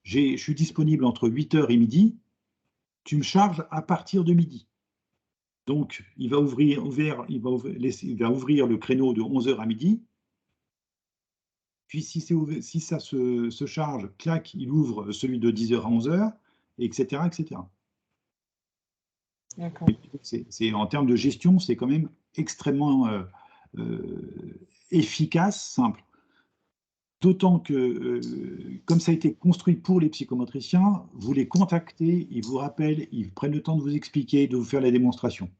je suis disponible entre 8h et midi, tu me charges à partir de midi. Donc, il va ouvrir le créneau de 11h à midi. Puis, si ça se charge, clac, il ouvre celui de 10h à 11h, etc., etc. D'accord. En termes de gestion, c'est quand même extrêmement efficace, simple. D'autant que, comme ça a été construit pour les psychomotriciens, vous les contactez, ils vous rappellent, ils prennent le temps de vous expliquer, de vous faire la démonstration.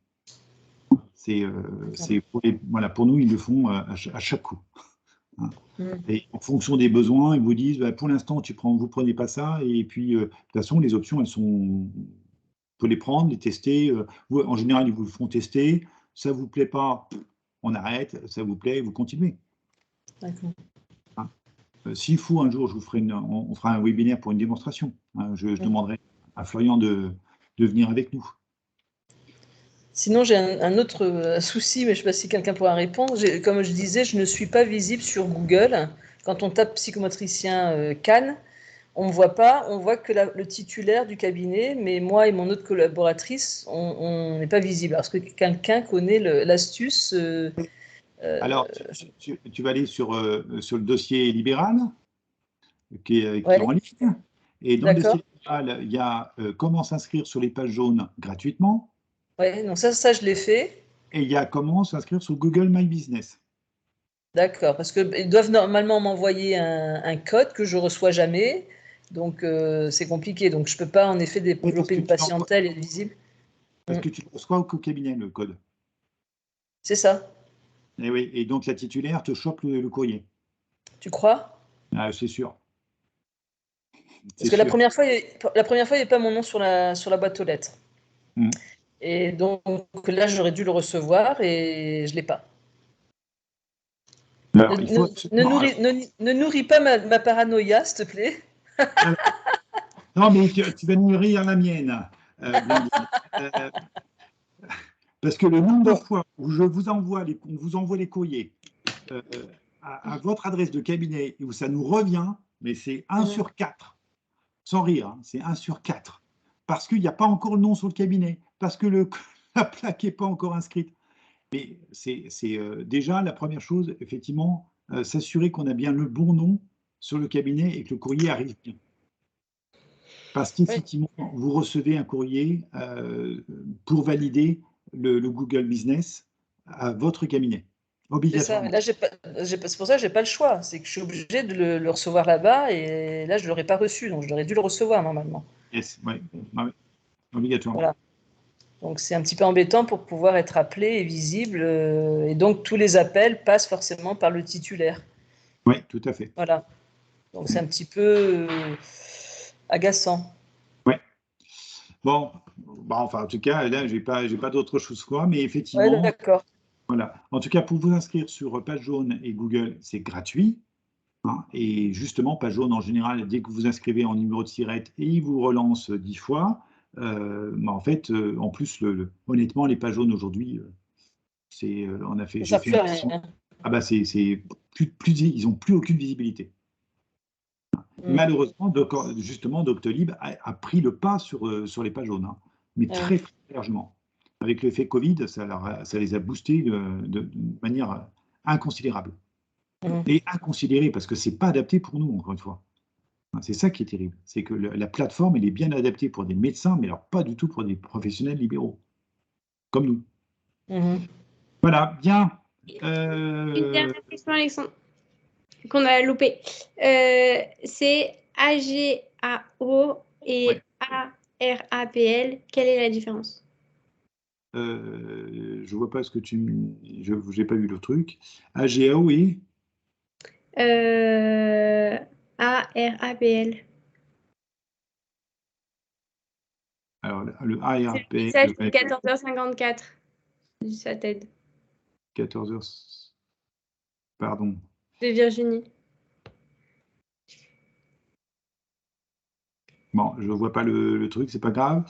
Voilà, pour nous, ils le font à chaque coup. Hein. Et en fonction des besoins, ils vous disent, bah, pour l'instant, vous prenez pas ça. Et puis, de toute façon, les options, elles sont... Il faut les prendre, les tester. En général, ils vous le font tester. Ça ne vous plaît pas, on arrête. Ça vous plaît, vous continuez. D'accord. Hein. S'il faut, un jour, on fera un webinaire pour une démonstration. Hein. Je demanderai à Florian de venir avec nous. Sinon, j'ai un autre souci, mais je ne sais pas si quelqu'un pourra répondre. Comme je disais, je ne suis pas visible sur Google. Quand on tape psychomotricien Cannes, on ne me voit pas, on voit que le titulaire du cabinet, mais moi et mon autre collaboratrice, on n'est pas visible. Est-ce que quelqu'un connaît l'astuce Alors, tu vas aller sur le dossier libéral, qui est en ligne. Et dans le dossier libéral, il y a comment s'inscrire sur les pages jaunes gratuitement. Oui, donc ça, je l'ai fait. Et il y a comment s'inscrire sur Google My Business. D'accord, parce qu'ils doivent normalement m'envoyer un code que je ne reçois jamais. Donc, c'est compliqué. Donc, je ne peux pas, en effet, développer une patientèle et être visible. Parce que tu ne reçois qu'au cabinet, le code. C'est ça. Et oui, et donc la titulaire te chope le courrier. Tu crois? Ah, c'est sûr. Parce que la première fois, il n'y avait pas mon nom sur la boîte aux lettres. Et donc là, j'aurais dû le recevoir et je ne l'ai pas. Alors, ne nourris pas ma paranoïa, s'il te plaît. Non, mais tu vas nourrir la mienne. Parce que le nombre de fois où on vous envoie les courriers à votre adresse de cabinet et où ça nous revient, mais c'est 1 sur 4. Sans rire, hein, c'est 1 sur 4. Parce qu'il n'y a pas encore le nom sur le cabinet, parce que la plaque n'est pas encore inscrite. Mais c'est déjà la première chose, effectivement, s'assurer qu'on a bien le bon nom sur le cabinet et que le courrier arrive bien. Parce qu'effectivement, vous recevez un courrier pour valider le Google Business à votre cabinet. Obligatoirement. C'est pour ça que je n'ai pas le choix. C'est que je suis obligée de le recevoir là-bas et là, je ne l'aurais pas reçu. Donc, j'aurais dû le recevoir normalement. Yes, oui, obligatoirement. Voilà. Donc, c'est un petit peu embêtant pour pouvoir être appelé et visible. Et donc, tous les appels passent forcément par le titulaire. Oui, tout à fait. Voilà. Donc, c'est un petit peu agaçant. Oui. Bon, enfin, en tout cas, là, j'ai pas d'autre chose quoi, mais effectivement. Ouais, d'accord. Voilà. En tout cas, pour vous inscrire sur Page Jaune et Google, c'est gratuit. Hein, et justement, Page Jaune, en général, dès que vous inscrivez en numéro de SIRET et il vous relance 10 fois, en fait, en plus, honnêtement, les Pages Jaunes aujourd'hui, on a fait. Ça fait rien. Ah bah ils n'ont plus aucune visibilité. Malheureusement, justement, Doctolib a pris le pas sur les Pages Jaunes, hein, mais très, très largement. Avec l'effet Covid, ça les a boostés de manière inconsidérable. Et inconsidérée, parce que ce n'est pas adapté pour nous, encore une fois. C'est ça qui est terrible. C'est que la plateforme, elle est bien adaptée pour des médecins, mais alors pas du tout pour des professionnels libéraux, comme nous. Voilà, bien. Une dernière question, Alexandre, qu'on a loupé. C'est AGAO et ARAPL. Quelle est la différence? Je ne vois pas ce que je n'ai pas vu le truc. AGAO et ARAPL. Alors, le ARAPL. C'est le message de 14h54 du SATED. 14h. Pardon. De Virginie. Bon, je ne vois pas le truc, c'est pas grave.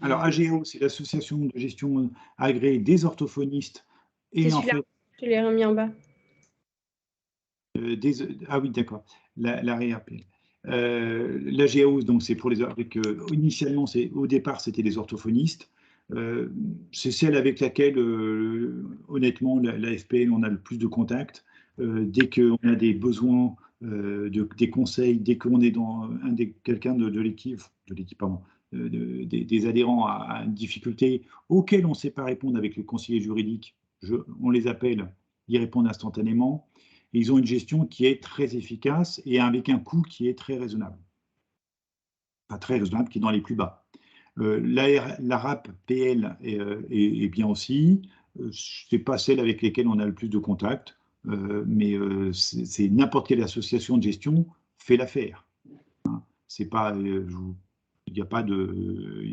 Alors, AGO, c'est l'association de gestion agréée des orthophonistes. Et en fait, je l'ai remis en bas. Ah oui, d'accord. La RAPL. L'AGO, donc c'est pour les initialement, au départ, c'était les orthophonistes. C'est celle avec laquelle, honnêtement, la FPL, on a le plus de contacts. Dès qu'on a des besoins, des conseils, dès qu'on est dans quelqu'un de l'équipe, des adhérents à une difficulté auquel on ne sait pas répondre avec le conseiller juridique, on les appelle, ils répondent instantanément. Et ils ont une gestion qui est très efficace et avec un coût qui est très raisonnable. Enfin, très raisonnable, qui est dans les plus bas. La RAP PL est bien aussi. Ce n'est pas celle avec lesquelles on a le plus de contact, mais c'est n'importe quelle association de gestion fait l'affaire. Hein. C'est pas, il n'y a pas de,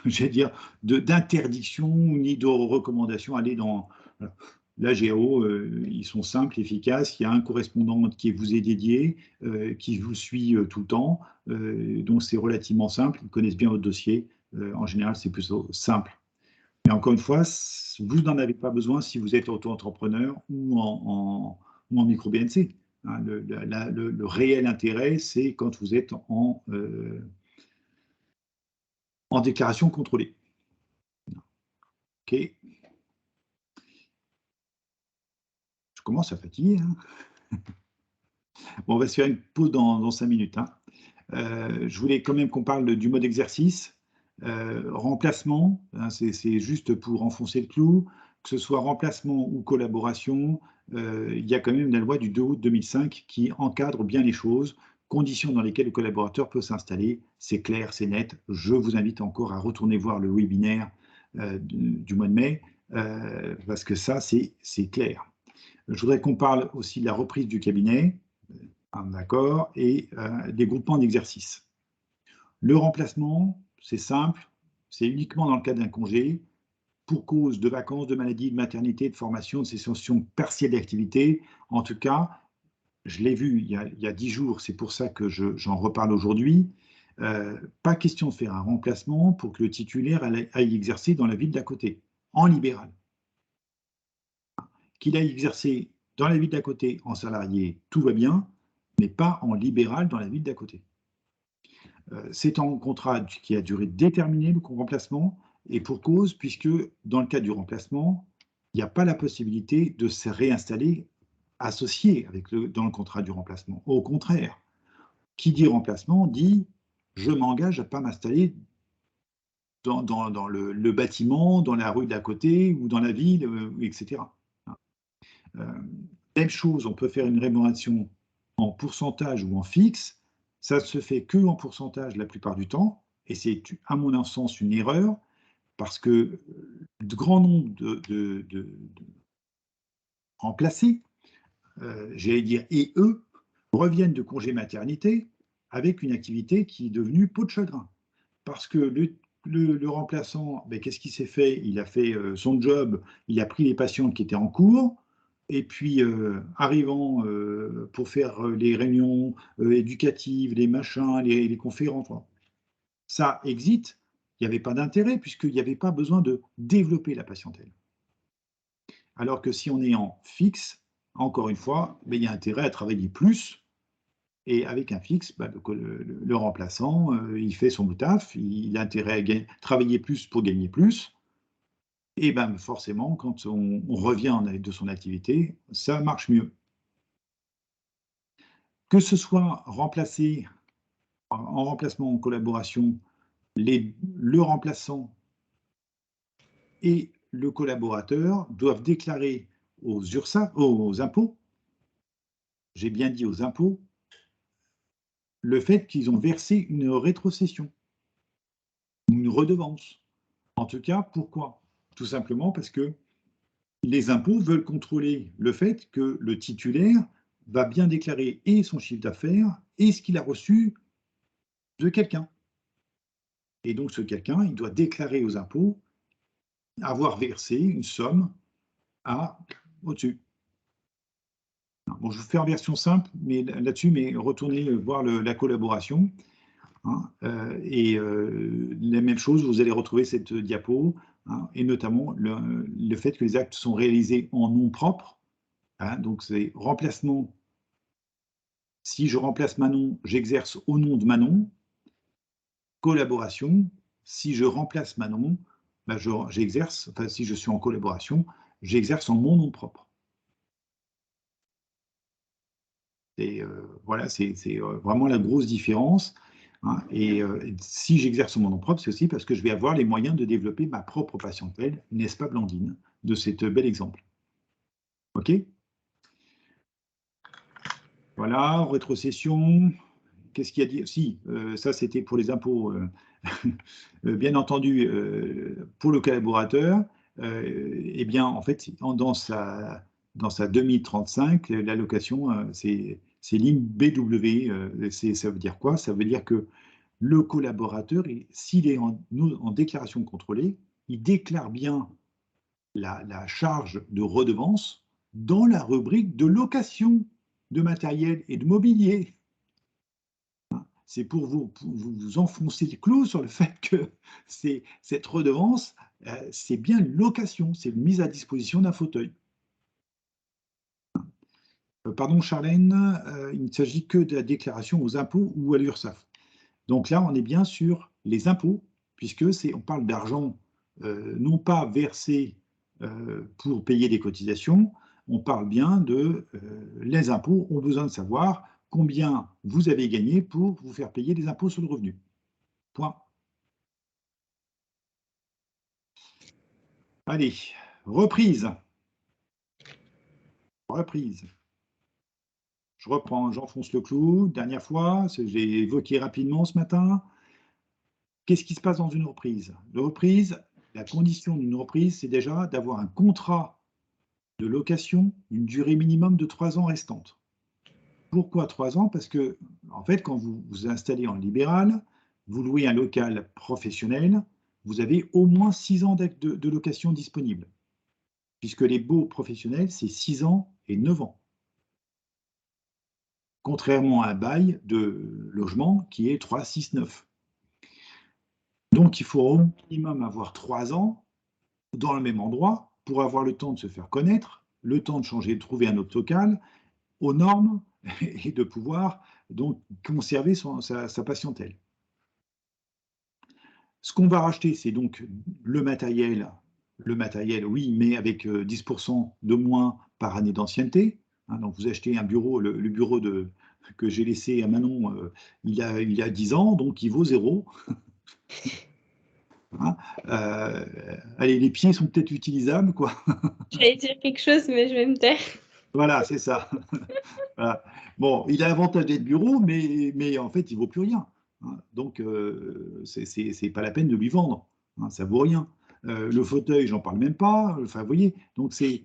j'allais dire, d'interdiction ni de recommandation à aller dans. Voilà. La GAO, ils sont simples, efficaces. Il y a un correspondant qui vous est dédié, qui vous suit tout le temps. Donc, c'est relativement simple. Ils connaissent bien votre dossier. En général, c'est plutôt simple. Mais encore une fois, vous n'en avez pas besoin si vous êtes auto-entrepreneur ou en micro-BNC. Hein, le réel intérêt, c'est quand vous êtes en déclaration contrôlée. OK. Je commence à fatiguer. Hein. Bon, on va se faire une pause dans 5 minutes. Hein. Je voulais quand même qu'on parle du mode exercice. Remplacement, hein, c'est juste pour enfoncer le clou. Que ce soit remplacement ou collaboration, il y a quand même la loi du 2 août 2005 qui encadre bien les choses. Conditions dans lesquelles le collaborateur peut s'installer. C'est clair, c'est net. Je vous invite encore à retourner voir le webinaire du mois de mai, parce que ça, c'est clair. Je voudrais qu'on parle aussi de la reprise du cabinet, d'accord, et des groupements d'exercice. Le remplacement, c'est simple, c'est uniquement dans le cas d'un congé, pour cause de vacances, de maladie, de maternité, de formation, de cessation partielle d'activité. En tout cas, je l'ai vu il y a 10 jours, c'est pour ça que j'en reparle aujourd'hui. Pas question de faire un remplacement pour que le titulaire aille exercer dans la ville d'à côté, en libéral. Qu'il aille exercer dans la ville d'à côté en salarié, tout va bien, mais pas en libéral dans la ville d'à côté. C'est un contrat qui a durée déterminée, le remplacement, et pour cause, puisque dans le cas du remplacement, il n'y a pas la possibilité de se réinstaller associé dans le contrat du remplacement. Au contraire, qui dit remplacement dit je m'engage à ne pas m'installer dans le bâtiment, dans la rue d'à côté ou dans la ville, etc. Même chose, on peut faire une rémunération en pourcentage ou en fixe. Ça ne se fait que en pourcentage la plupart du temps, et c'est à mon sens une erreur, parce que de grand nombre de remplacés, j'allais dire, et eux, reviennent de congé maternité avec une activité qui est devenue peau de chagrin. Parce que le remplaçant, ben, qu'est-ce qu'il s'est fait? Il a fait son job, il a pris les patients qui étaient en cours, et puis arrivant pour faire les réunions éducatives, les machins, les conférences, ça exit, il n'y avait pas d'intérêt puisqu'il n'y avait pas besoin de développer la patientèle. Alors que si on est en fixe, encore une fois, ben, il y a intérêt à travailler plus. Et avec un fixe, ben, le remplaçant, il fait son taf, il a intérêt à travailler plus pour gagner plus. Et ben, forcément, quand on revient de son activité, ça marche mieux. Que ce soit remplacé en remplacement, en collaboration, le remplaçant et le collaborateur doivent déclarer aux URSSAF, aux impôts, j'ai bien dit aux impôts, le fait qu'ils ont versé une rétrocession, une redevance. En tout cas, pourquoi? Tout simplement parce que les impôts veulent contrôler le fait que le titulaire va bien déclarer et son chiffre d'affaires et ce qu'il a reçu de quelqu'un. Et donc, ce quelqu'un, il doit déclarer aux impôts avoir versé une somme au-dessus. Bon, je vous fais en version simple là-dessus, mais retournez voir la collaboration. Hein, et la même chose, vous allez retrouver cette diapo, hein, et notamment le fait que les actes sont réalisés en nom propre. Hein, donc, c'est remplacement. Si je remplace Manon, j'exerce au nom de Manon. Collaboration, si je remplace Manon, ben j'exerce, enfin, si je suis en collaboration, j'exerce en mon nom propre. Et voilà, c'est vraiment la grosse différence. Hein, et si j'exerce mon nom propre, c'est aussi parce que je vais avoir les moyens de développer ma propre patientèle, n'est-ce pas, Blandine, de cet bel exemple. OK? Voilà, rétrocession. qu'est-ce qu'il y a dit? Si, ça c'était pour les impôts, bien entendu, pour le collaborateur, eh bien, en fait, dans sa 2035, l'allocation, c'est ligne BW. Ça veut dire quoi? Ça veut dire que le collaborateur, s'il est en déclaration contrôlée, il déclare bien la charge de redevance dans la rubrique de location de matériel et de mobilier. C'est pour vous enfoncer le clou sur le fait que cette redevance, c'est bien une location, c'est une mise à disposition d'un fauteuil. Pardon Charlène, il ne s'agit que de la déclaration aux impôts ou à l'URSSAF. Donc là, on est bien sur les impôts, puisque on parle d'argent non pas versé pour payer des cotisations, on parle bien de les impôts ont besoin de savoir combien vous avez gagné pour vous faire payer des impôts sur le revenu. Point. Allez, reprise. Reprise. Je reprends, j'enfonce le clou. Dernière fois, j'ai évoqué rapidement ce matin. Qu'est-ce qui se passe dans une reprise? Une reprise, la condition d'une reprise, c'est déjà d'avoir un contrat de location d'une durée minimum de 3 ans restante. Pourquoi 3 ans? Parce que, en fait, quand vous vous installez en libéral, vous louez un local professionnel, vous avez au moins 6 ans de location disponible. Puisque les baux professionnels, c'est 6 ans et 9 ans. Contrairement à un bail de logement qui est 3, 6, 9. Donc, il faut au minimum avoir 3 ans dans le même endroit pour avoir le temps de se faire connaître, le temps de changer, de trouver un autre local, aux normes, et de pouvoir donc conserver sa patientèle. Ce qu'on va racheter, c'est donc le matériel, oui, mais avec 10% de moins par année d'ancienneté. Donc vous achetez un bureau, le bureau que j'ai laissé à Manon, il a 10 ans, donc il vaut 0. Allez, les pieds sont peut-être utilisables, quoi. J'allais dire quelque chose, mais je vais me taire. Voilà, c'est ça. Voilà. Bon, il a l'avantage d'être bureau, mais en fait, il ne vaut plus rien. Donc, c'est pas la peine de lui vendre. Ça vaut rien. Le fauteuil, j'en parle même pas. Enfin, vous voyez, donc il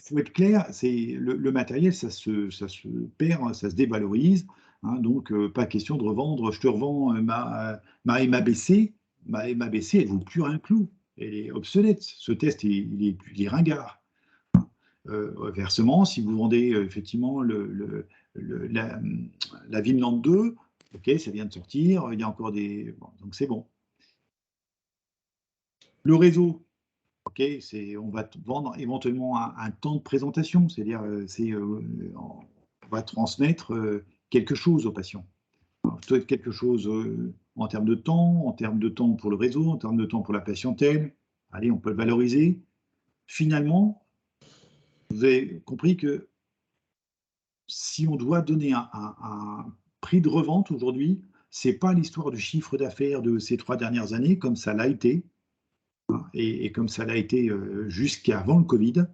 faut être clair, le matériel, ça se perd, ça se dévalorise. Donc, pas question de revendre. Je te revends ma MABC. Ma MABC, elle ne vaut plus un clou. Elle est obsolète. Ce test, il est ringard. Versement, si vous vendez effectivement la Vinland 2, ok, ça vient de sortir, il y a encore des... Bon, donc c'est bon. Le réseau, ok, on va vendre éventuellement un temps de présentation, c'est-à-dire on va transmettre quelque chose aux patients. Peut-être quelque chose en termes de temps pour le réseau, en termes de temps pour la patientèle. Allez, on peut le valoriser. Finalement, vous avez compris que si on doit donner un prix de revente aujourd'hui, ce n'est pas l'histoire du chiffre d'affaires de ces 3 dernières années, comme ça l'a été, et comme ça l'a été jusqu'avant le Covid.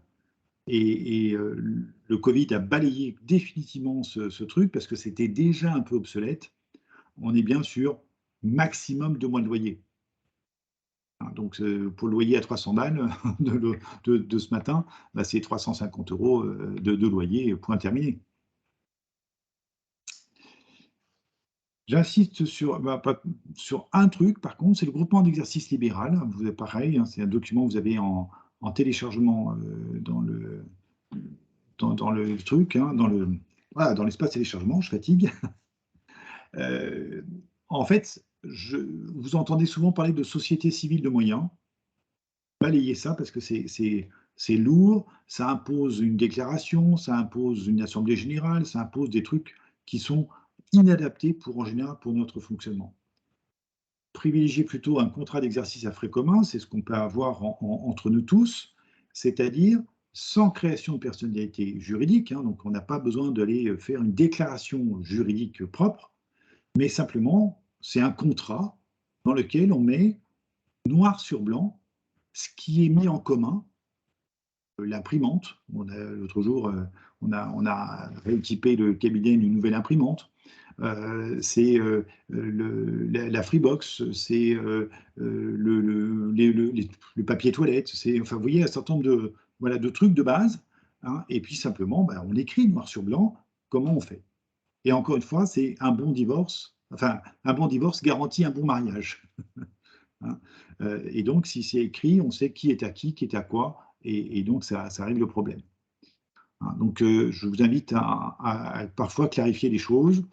Et le Covid a balayé définitivement ce truc, parce que c'était déjà un peu obsolète. On est bien sur maximum 2 mois de loyer. Donc, pour le loyer à 300 balles de ce matin, bah, c'est 350 € de loyer, point terminé. J'insiste sur un truc, par contre, c'est le groupement d'exercice libéral. Vous avez pareil, c'est un document que vous avez en téléchargement dans le truc, voilà, dans l'espace téléchargement, je fatigue. En fait, vous entendez souvent parler de société civile de moyens. Balayez ça parce que c'est lourd, ça impose une déclaration, ça impose une assemblée générale, ça impose des trucs qui sont inadaptés en général pour notre fonctionnement. Privilégiez plutôt un contrat d'exercice à frais communs, c'est ce qu'on peut avoir entre nous tous, c'est-à-dire sans création de personnalité juridique, donc on n'a pas besoin d'aller faire une déclaration juridique propre, mais simplement c'est un contrat dans lequel on met noir sur blanc ce qui est mis en commun l'imprimante. L'autre jour, on a rééquipé le cabinet d'une nouvelle imprimante. C'est la Freebox, c'est le papier toilette. Enfin, vous voyez, un certain nombre de trucs de base. Hein, et puis simplement, on écrit noir sur blanc comment on fait. Et encore une fois, c'est un bon divorce. Enfin, un bon divorce garantit un bon mariage. Hein, et donc, si c'est écrit, on sait qui est à quoi, et donc ça règle le problème. Hein, donc, je vous invite à parfois clarifier les choses.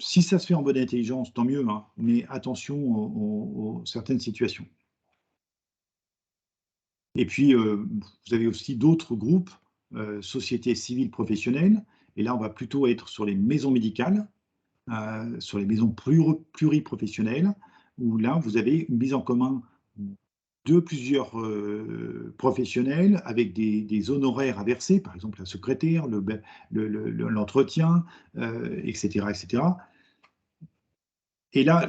Si ça se fait en bonne intelligence, tant mieux, hein, mais attention aux certaines situations. Et puis, vous avez aussi d'autres groupes, sociétés civiles professionnelles, et là, on va plutôt être sur les maisons médicales, sur les maisons pluriprofessionnelles, où là, vous avez une mise en commun de plusieurs professionnels avec des honoraires à verser, par exemple la secrétaire, l'entretien, etc., etc. Et là,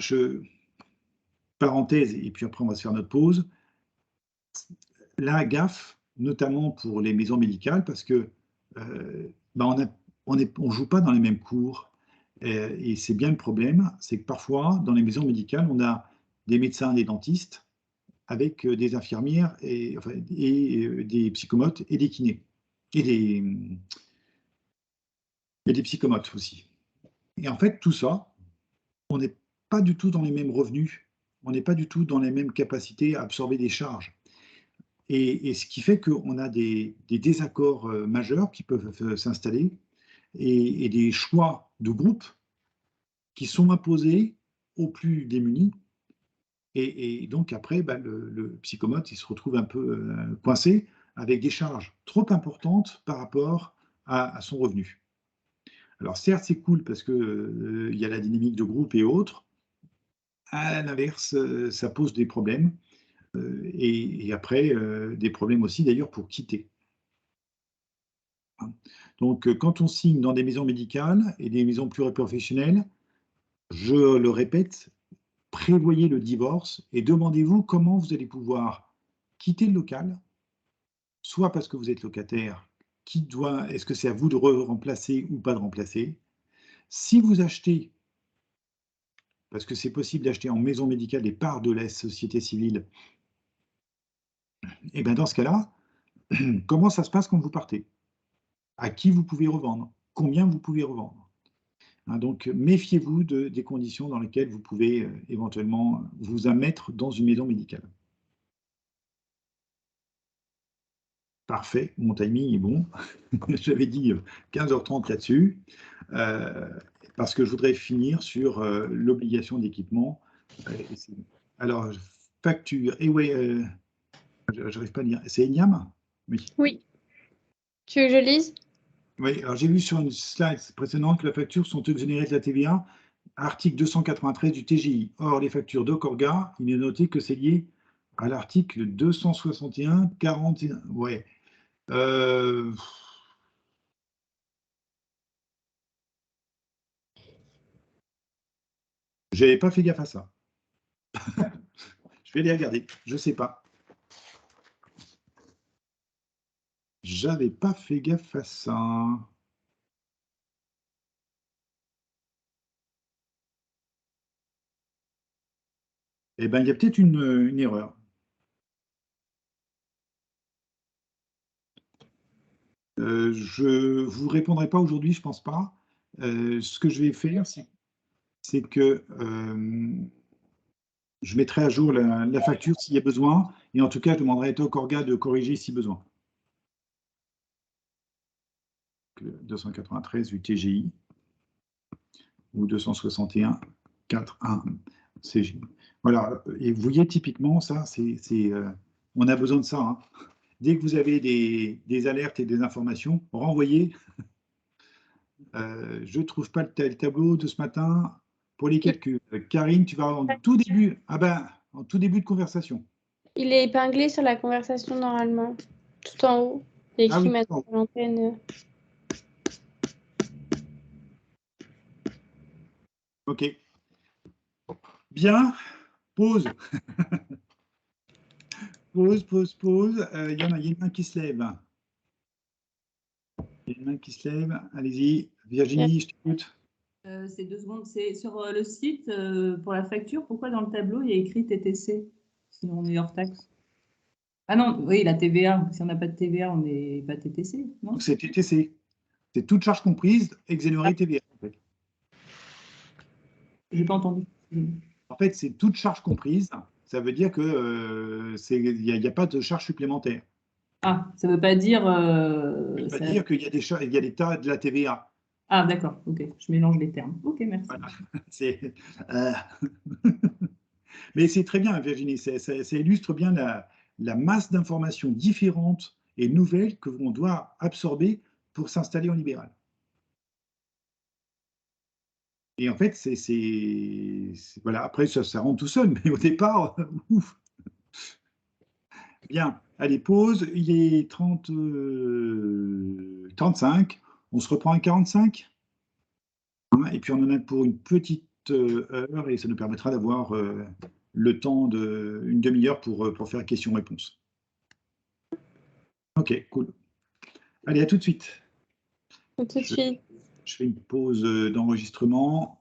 parenthèse, et puis après on va se faire notre pause, la gaffe, notamment pour les maisons médicales, parce que on ne joue pas dans les mêmes cours. Et c'est bien le problème, c'est que parfois, dans les maisons médicales, on a des médecins, des dentistes, avec des infirmières et des psychomotes et des kinés. Et des psychomotes aussi. Et en fait, tout ça, on n'est pas du tout dans les mêmes revenus, on n'est pas du tout dans les mêmes capacités à absorber des charges. Et ce qui fait qu'on a des désaccords majeurs qui peuvent s'installer et des choix de groupe qui sont imposés aux plus démunis. Et donc après, le psychomote, il se retrouve un peu coincé avec des charges trop importantes par rapport à son revenu. Alors certes, c'est cool parce que il y a la dynamique de groupe et autres. À l'inverse, ça pose des problèmes. Et après, des problèmes aussi d'ailleurs pour quitter. Donc, quand on signe dans des maisons médicales et des maisons pluriprofessionnelles, je le répète, prévoyez le divorce et demandez-vous comment vous allez pouvoir quitter le local, soit parce que vous êtes locataire, est-ce que c'est à vous de remplacer ou pas de remplacer? Si vous achetez, parce que c'est possible d'acheter en maison médicale des parts de la société civile, et bien dans ce cas-là, comment ça se passe quand vous partez? À qui vous pouvez revendre? Combien vous pouvez revendre? Hein, donc, méfiez-vous des conditions dans lesquelles vous pouvez éventuellement vous mettre dans une maison médicale. Parfait, mon timing est bon. J'avais dit 15h30 là-dessus, parce que je voudrais finir sur l'obligation d'équipement. Alors, facture, et oui, j'arrive pas à lire. C'est Eniam? Oui. Oui. Tu veux que je lise? Oui, alors j'ai vu sur une slide précédente que les factures sont exonérées de la TVA, article 293 du TGI. Or, les factures d'Ocorga, il est noté que c'est lié à l'article 261, 41. Ouais. J'avais pas fait gaffe à ça. Je vais les regarder. Je sais pas. J'avais pas fait gaffe à ça. Eh bien, il y a peut-être une erreur. Je vous répondrai pas aujourd'hui, je pense pas. Ce que je vais faire, c'est que je mettrai à jour la facture s'il y a besoin, et en tout cas, je demanderai à Ocorga de corriger si besoin. 293 du TGI ou 261 4.1 CJ. Voilà, et vous voyez typiquement ça, on a besoin de ça. Hein. Dès que vous avez des alertes et des informations, renvoyez. Je ne trouve pas le tableau de ce matin pour les calculs. Karine, tu vas en tout début. Ah ben, en tout début de conversation. Il est épinglé sur la conversation normalement, tout en haut. Il est écrit maintenant à l'antenne. Ok. Bien. Pause. Pause. Il y a une main qui se lève. Il y a une main qui se lève. Allez-y. Virginie, je t'écoute. C'est 2 secondes. C'est sur le site pour la facture. Pourquoi dans le tableau, il y a écrit TTC si on est hors taxe? Ah non, oui, la TVA. Si on n'a pas de TVA, on n'est pas TTC, non? C'est TTC. C'est toute charge comprise, exonérée TVA. En fait, J'ai pas entendu. c'est toute charge comprise. Ça veut dire que il n'y a pas de charge supplémentaire. Ah, ça ne veut pas dire. Ça veut pas dire qu'il y a des tas de la TVA. Ah, d'accord. Ok, je mélange les termes. Ok, merci. Voilà. Mais c'est très bien, Virginie. Ça illustre bien la masse d'informations différentes et nouvelles que l'on doit absorber pour s'installer en libéral. Et en fait, voilà. Après, ça rentre tout seul, mais au départ, ouf. Bien, allez, pause. Il est 35. On se reprend à 45. Et puis, on en a pour une petite heure et ça nous permettra d'avoir le temps d'une demi-heure pour faire questions-réponses. Ok, cool. Allez, à tout de suite. Tout de suite. Je fais une pause d'enregistrement.